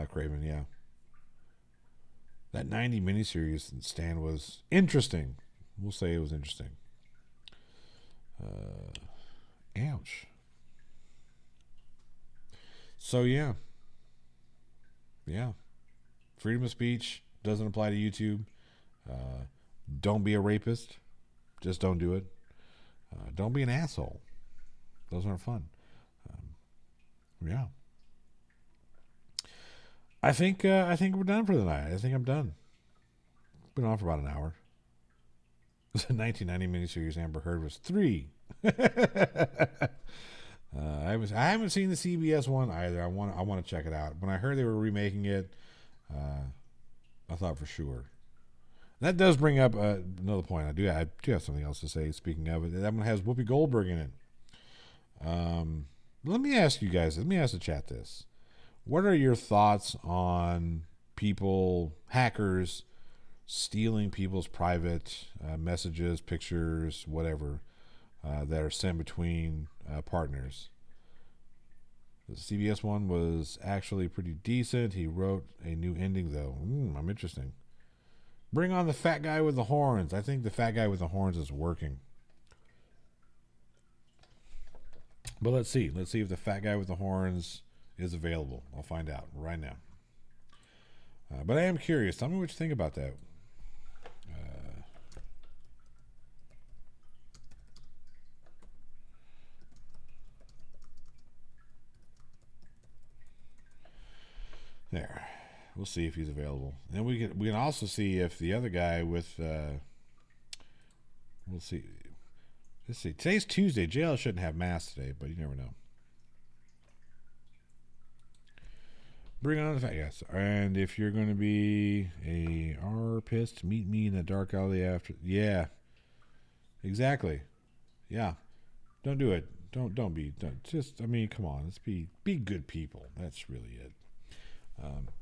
Craven, yeah. That 90 miniseries Stan was interesting. We'll say it was interesting. Ouch. So, yeah. Yeah. Freedom of speech doesn't apply to YouTube. Don't be a rapist. Just don't do it. Don't be an asshole. Those aren't fun. Yeah. I think we're done for the night. I think I'm done. Been on for about an hour. The 1990 miniseries Amber Heard was 3. I haven't seen the CBS one either. I want to check it out. When I heard they were remaking it, I thought for sure. That does bring up another point. I do have something else to say. Speaking of it, that one has Whoopi Goldberg in it. Let me ask you guys. Let me ask the chat this: what are your thoughts on people, hackers, stealing people's private messages, pictures, whatever that are sent between partners? The CBS one was actually pretty decent. He wrote a new ending though. I'm interesting. Bring on the fat guy with the horns. I think the fat guy with the horns is working. But let's see. Let's see if the fat guy with the horns is available. I'll find out right now. But I am curious. Tell me what you think about that. There. We'll see if he's available. And we can also see if the other guy with we'll see. Let's see. Today's Tuesday. JL shouldn't have mass today, but you never know. Bring on the fat guys. And if you're going to be a R-pist, meet me in the dark alley after. Yeah. Exactly. Yeah. Don't do it. Don't just, I mean, come on. Let's be good people. That's really it.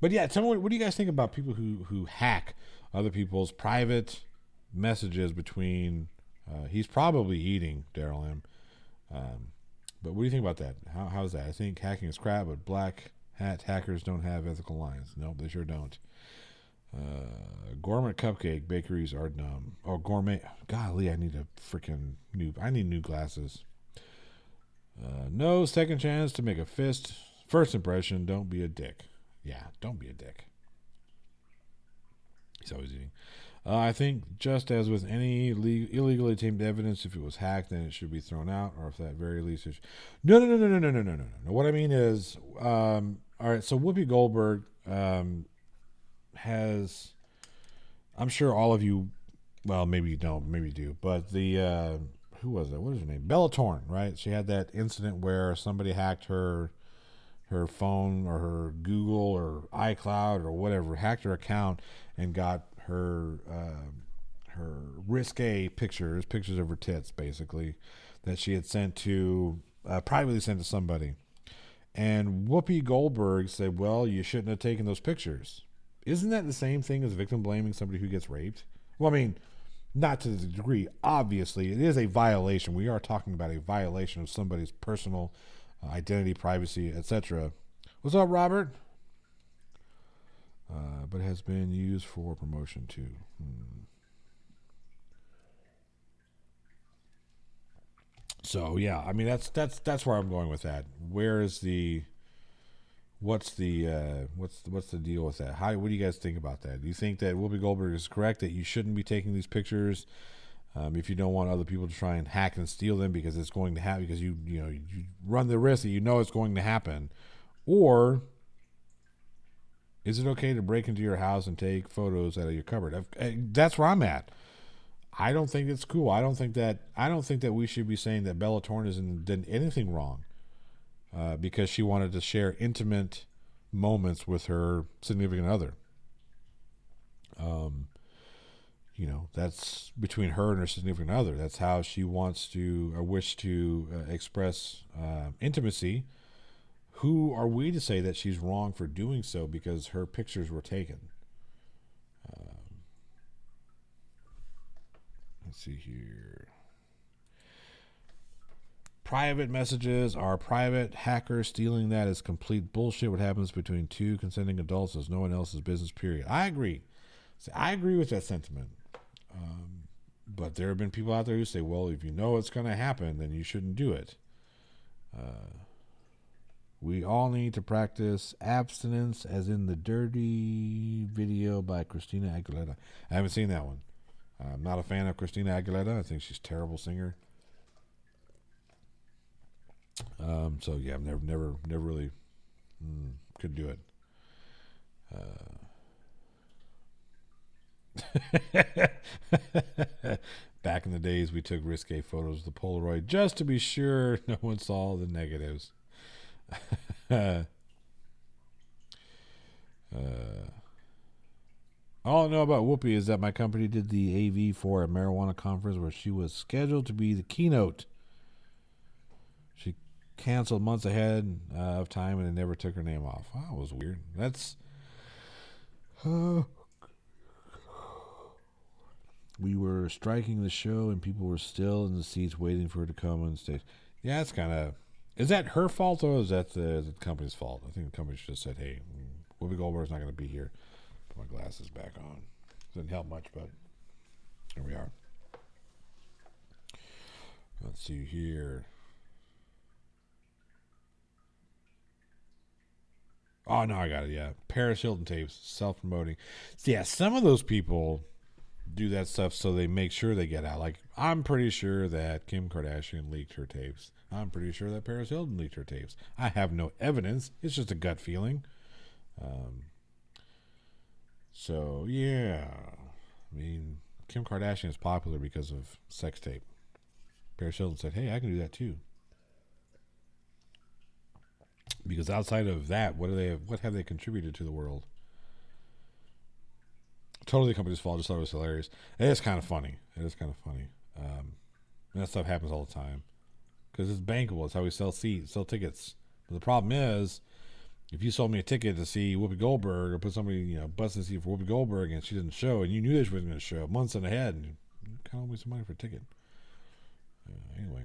But yeah, tell me what do you guys think about people who hack other people's private messages between he's probably eating, Daryl M. But what do you think about that? How's that? I think hacking is crap, but black hat hackers don't have ethical lines. No, they sure don't. Gourmet cupcake bakeries are dumb. Oh, gourmet. Golly, I need new glasses. No second chance to make a fist. First impression, don't be a dick. Yeah, don't be a dick. He's always eating. I think just as with any illegally obtained evidence, if it was hacked, then it should be thrown out, or if at very least it should... No. What I mean is, all right, so Whoopi Goldberg has... I'm sure all of you, well, maybe you don't, maybe you do, but the... who was it? What is her name? Bella Thorne, right? She had that incident where somebody hacked her phone or her Google or iCloud or whatever, hacked her account and got her risque pictures of her tits, basically, that she had privately sent to somebody. And Whoopi Goldberg said, well, you shouldn't have taken those pictures. Isn't that the same thing as victim blaming somebody who gets raped? Well, I mean, not to the degree. Obviously, it is a violation. We are talking about a violation of somebody's personal identity, privacy, etc. What's up, Robert? But has been used for promotion too. So yeah, I mean that's where I'm going with that. Where is the what's the deal with that? What do you guys think about that? Do you think that Whoopi Goldberg is correct that you shouldn't be taking these pictures if you don't want other people to try and hack and steal them because it's going to happen, because you run the risk that it's going to happen? Or is it okay to break into your house and take photos out of your cupboard? That's where I'm at. I don't think it's cool. I don't think that we should be saying that Bella Thorne hasn't done anything wrong because she wanted to share intimate moments with her significant other. That's between her and her significant other. That's how she wants to or wish to express intimacy. Who are we to say that she's wrong for doing so because her pictures were taken? Let's see here. Private messages are private. Hackers stealing that is complete bullshit. What happens between two consenting adults is no one else's business, period. I agree. I agree with that sentiment. But there have been people out there who say, well, if you know it's going to happen, then you shouldn't do it. We all need to practice abstinence, as in the dirty video by Christina Aguilera. I haven't seen that one. I'm not a fan of Christina Aguilera. I think she's a terrible singer. So yeah, I've never really could do it. Back in the days, we took risque photos of the Polaroid just to be sure no one saw the negatives. All I know about Whoopi is that my company did the AV for a marijuana conference where she was scheduled to be the keynote. She canceled months ahead of time and never took her name off. Wow, that was weird. That's. We were striking the show and people were still in the seats waiting for her to come on stage. Yeah, that's kind of. Is that her fault or is that the company's fault? I think the company should have said, hey, Whoopi Goldberg's not going to be here. Put my glasses back on. Didn't help much, but here we are. Let's see here. Oh, no, I got it, yeah. Paris Hilton tapes, self-promoting. So, yeah, some of those people do that stuff so they make sure they get out. Like, I'm pretty sure that Kim Kardashian leaked her tapes. I'm pretty sure that Paris Hilton leaked her tapes. I have no evidence. It's just a gut feeling. So, yeah. I mean, Kim Kardashian is popular because of sex tape. Paris Hilton said, hey, I can do that too. Because outside of that, what have they contributed to the world? Totally the company's fault. Just thought it was hilarious. It is kind of funny. And that stuff happens all the time because it's bankable. It's how we sell tickets. But the problem is, if you sold me a ticket to see Whoopi Goldberg or put somebody bust in the seat for Whoopi Goldberg and she didn't show, and you knew that she wasn't going to show months in ahead, and you kind of waste some money for a ticket. Anyway,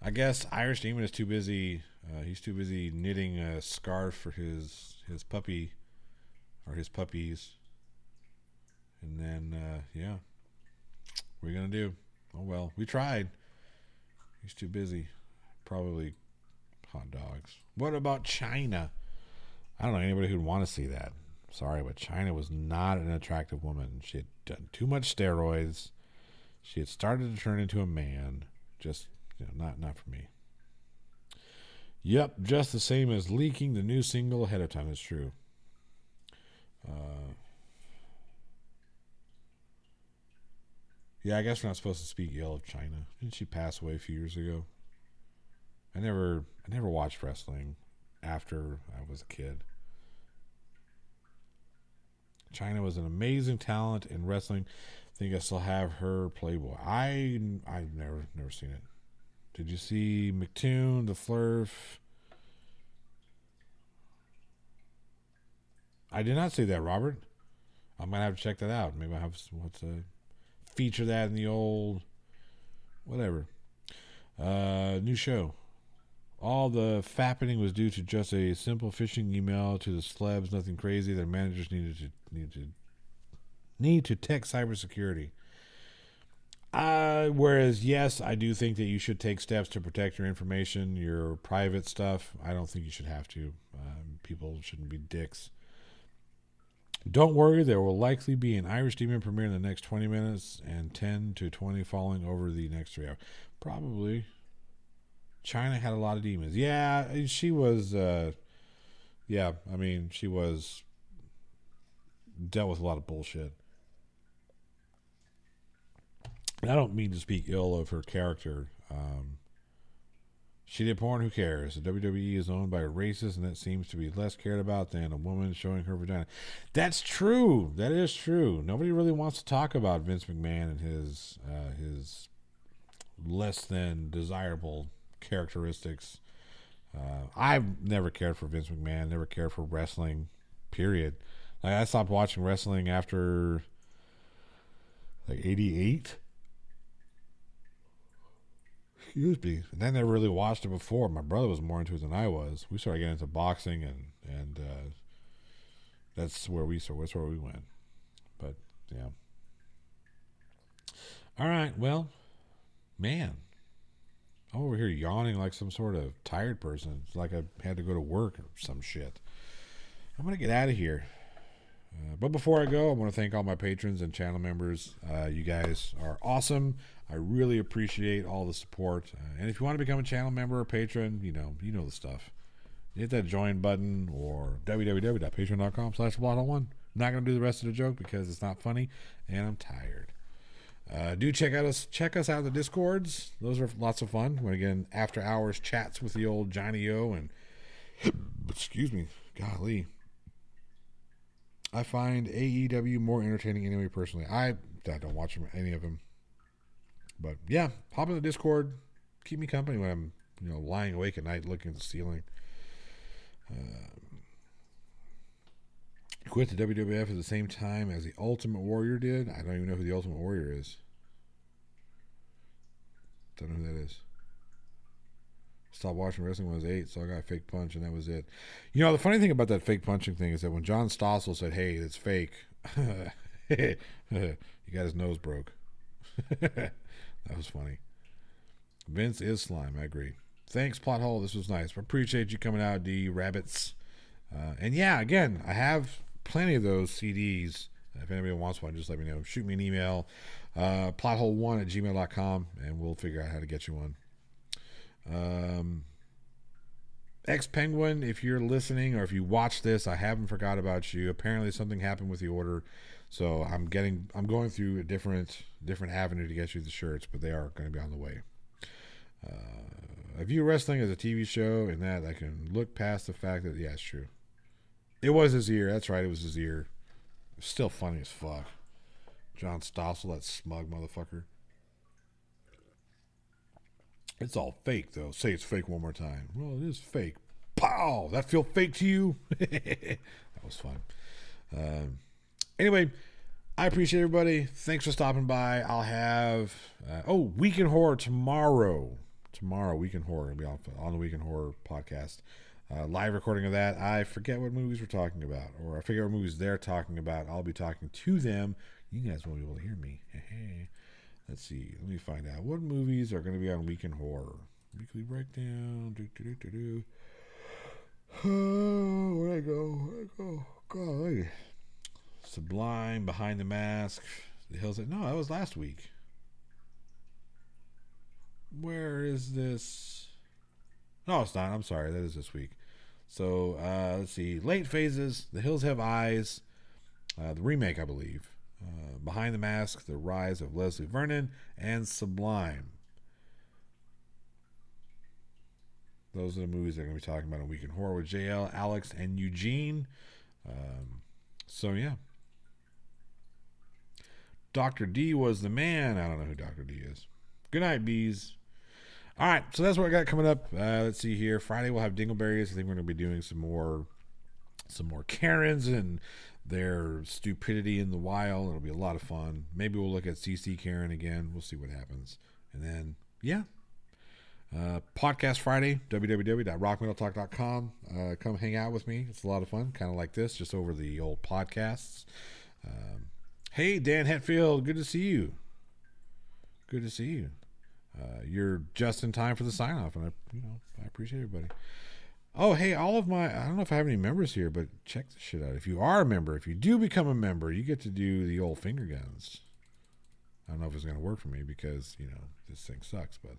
I guess Irish Demon is too busy. He's too busy knitting a scarf for his puppy or his puppies. And then, what are you going to do? Oh, well, we tried. He's too busy. Probably hot dogs. What about China? I don't know anybody who'd want to see that. Sorry, but China was not an attractive woman. She had done too much steroids. She had started to turn into a man. Just, not for me. Yep, just the same as leaking the new single ahead of time. That's true. Yeah, I guess we're not supposed to speak ill of China. Didn't she pass away a few years ago? I never watched wrestling after I was a kid. China was an amazing talent in wrestling. I think I still have her Playboy. I've never seen it. Did you see McToon, the Flurf? I did not see that, Robert. I might have to check that out. Maybe I have to feature that in the old whatever. New show. All the fappening was due to just a simple phishing email to the celebs. Nothing crazy. Their managers need to tech cybersecurity. Whereas, yes, I do think that you should take steps to protect your information, your private stuff. I don't think you should have to. People shouldn't be dicks. Don't worry, there will likely be an Irish Demon premiere in the next 20 minutes and 10 to 20 following over the next 3 hours. Probably. China had a lot of demons. Yeah, she was, she was dealt with a lot of bullshit. And I don't mean to speak ill of her character. She did porn, who cares? The WWE is owned by a racist, and that seems to be less cared about than a woman showing her vagina. That's true. That is true. Nobody really wants to talk about Vince McMahon and his less than desirable characteristics. I've never cared for Vince McMahon, never cared for wrestling, period. Like, I stopped watching wrestling after like 88. Excuse me. And I never really watched it before. My brother was more into it than I was. We started getting into boxing, and that's where we went. But yeah. All right. Well, man, I'm over here yawning like some sort of tired person. It's like I had to go to work or some shit. I'm gonna get out of here. But before I go, I want to thank all my patrons and channel members. You guys are awesome. I really appreciate all the support. And if you want to become a channel member or patron, you know the stuff. Hit that join button or www.patreon.com/Blotto1. I'm not going to do the rest of the joke because it's not funny and I'm tired. Do check us out in the Discords. Those are lots of fun. When again, after hours chats with the old Johnny O and excuse me, golly. I find AEW more entertaining anyway. Personally, I don't watch any of them. But yeah, hop in the Discord. Keep me company when I'm lying awake at night looking at the ceiling. Quit the WWF at the same time as the Ultimate Warrior did. I don't even know who the Ultimate Warrior is. Don't know who that is. Stopped watching wrestling when I was 8, so I got a fake punch, and that was it. The funny thing about that fake punching thing is that when John Stossel said, "Hey, it's fake," he got his nose broke. That was funny. Vince is slime. I agree. Thanks, Plot Hole. This was nice. Appreciate you coming out, D Rabbits. And yeah, again, I have plenty of those CDs. If anybody wants one, just let me know. Shoot me an email, plothole1@gmail.com, and we'll figure out how to get you one. Ex-Penguin, if you're listening or if you watch this, I haven't forgot about you. Apparently something happened with the order, so I'm going through a different avenue to get you the shirts, but they are going to be on the way. I view wrestling as a TV show, and that I can look past the fact that, yeah, it's true. It was his ear. That's right, it was his ear. It's still funny as fuck. John Stossel, that smug motherfucker. It's all fake, though. Say it's fake one more time. Well, it is fake. Pow! That feel fake to you? That was fun. Anyway, I appreciate everybody. Thanks for stopping by. I'll have Week in Horror tomorrow. Week in Horror. It'll be on the Week in Horror podcast. Live recording of that. I forget what movies we're talking about, or I forget what movies they're talking about. I'll be talking to them. You guys won't be able to hear me. Let's see. Let me find out what movies are going to be on Week in Horror. Weekly breakdown. Where'd I go? Golly. Sublime, Behind the Mask, The Hills. No, that was last week. Where is this? No, it's not. I'm sorry. That is this week. So, let's see. Late Phases, The Hills Have Eyes, the remake, I believe. Behind the Mask, The Rise of Leslie Vernon, and Sublime. Those are the movies they're going to be talking about on Week in Horror with JL, Alex, and Eugene. So, yeah. Dr. D was the man. I don't know who Dr. D is. Good night, bees. All right, so that's what I got coming up. Let's see here. Friday we'll have Dingleberries. I think we're going to be doing some more Karens and their stupidity in the wild. It'll be a lot of fun. Maybe we'll look at CC Karen again. We'll see what happens. And then, yeah. Podcast Friday, www.rockmetaltalk.com. Come hang out with me. It's a lot of fun, kind of like this, just over the old podcasts. Hey, Dan Hetfield, good to see you. Good to see you. You're just in time for the sign-off, and I appreciate everybody. Oh, hey, I don't know if I have any members here, but check this shit out. If you are a member, if you do become a member, you get to do the old finger guns. I don't know if it's going to work for me because, this thing sucks, but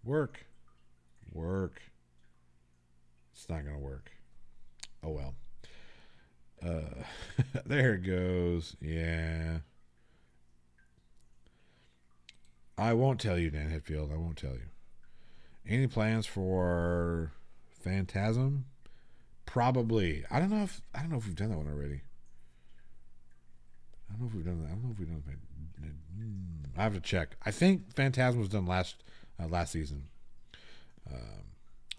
work. It's not going to work. Oh, well. There it goes. Yeah. I won't tell you, Dan Hetfield. I won't tell you. Any plans for Phantasm? Probably. I don't know if we've done that one already. I don't know if we've done that. I have to check. I think Phantasm was done last season.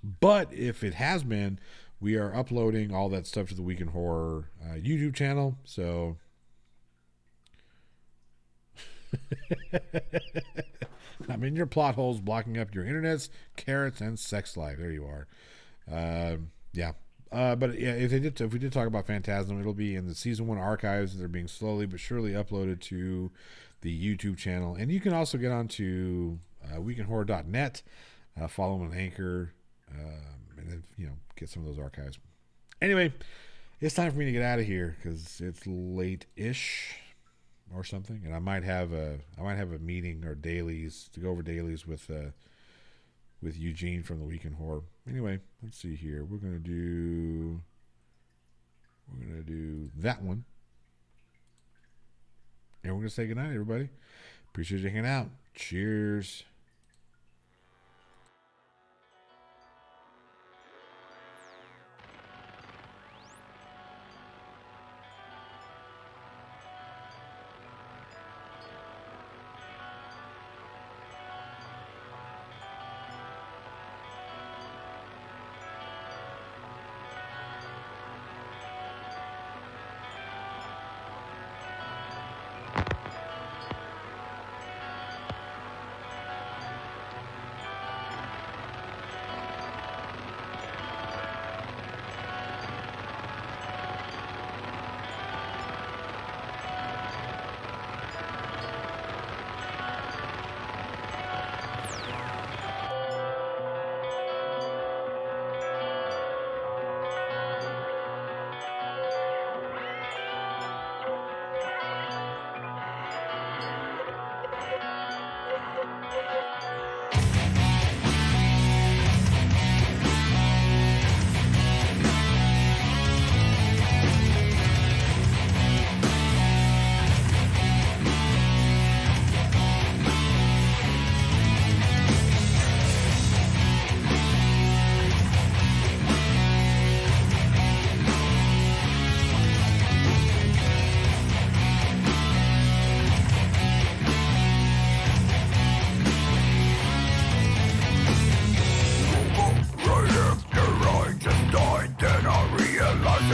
But if it has been, we are uploading all that stuff to the Week in Horror YouTube channel. So I'm in your plot holes, blocking up your internets, carrots, and sex life. There you are. Yeah. But yeah, if we did talk about Phantasm, it'll be in the season 1 archives. They're being slowly but surely uploaded to the YouTube channel, and you can also get onto weekinhorror.net, follow them on Anchor, and then get some of those archives. Anyway, it's time for me to get out of here because it's late-ish or something, and I might have a meeting or dailies to go over dailies with Eugene from the Week in Horror. Anyway, let's see here. We're gonna do that one, and we're gonna say goodnight, everybody. Appreciate you hanging out. Cheers.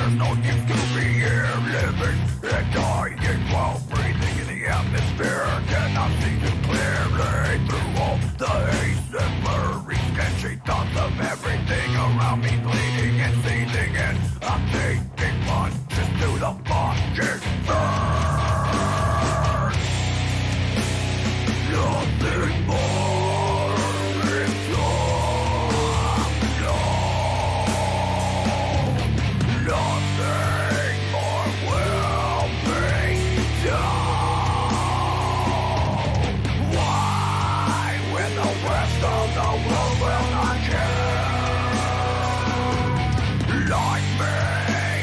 there's no use to be here, living and dying while breathing in the atmosphere. Cannot see too clearly through all the haze and blurry, sketchy thoughts of everything around me, bleeding and seething, and I'm taking punches to the fucking burn. Nothing more is gone. Nothing more will be done. Why, when the rest of the world will not care? Like me,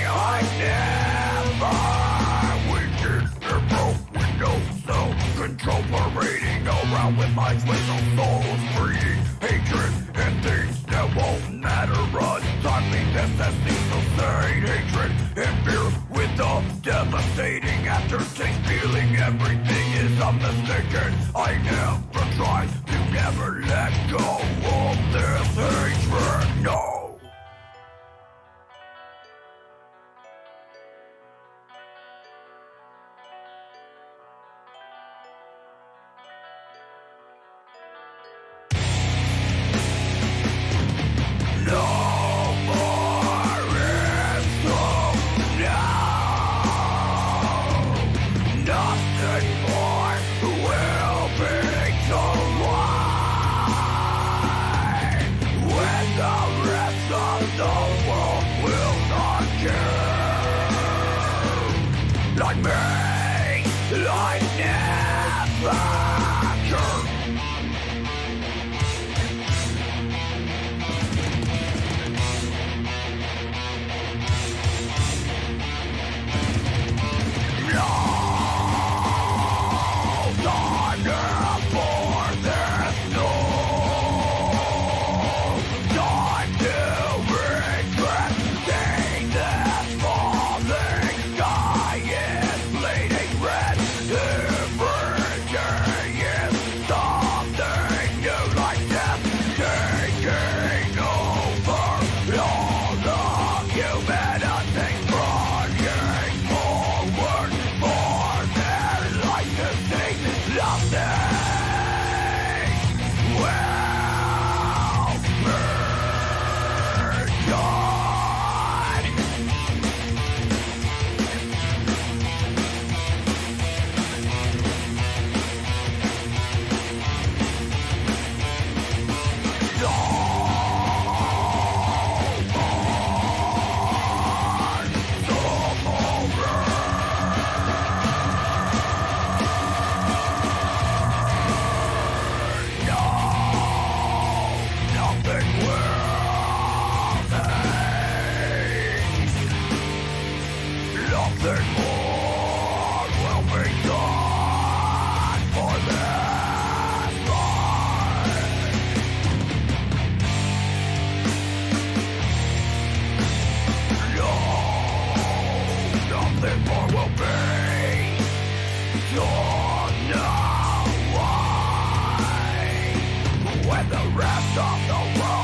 I never weakened or broke with no self-control, parading around with my twisted souls, breeding hatred and things that won't matter. Untimely necessity, so sane hatred and fear with the devastating aftertaste, feeling everything is unmistaken. I never try to never let go of this hatred, no. No more is true now. Nothing more will be done. When the rest of the world will not care. Like me, I never care. Nothing more will be done for this life. No, nothing more will be done now. Why? When the rest of the world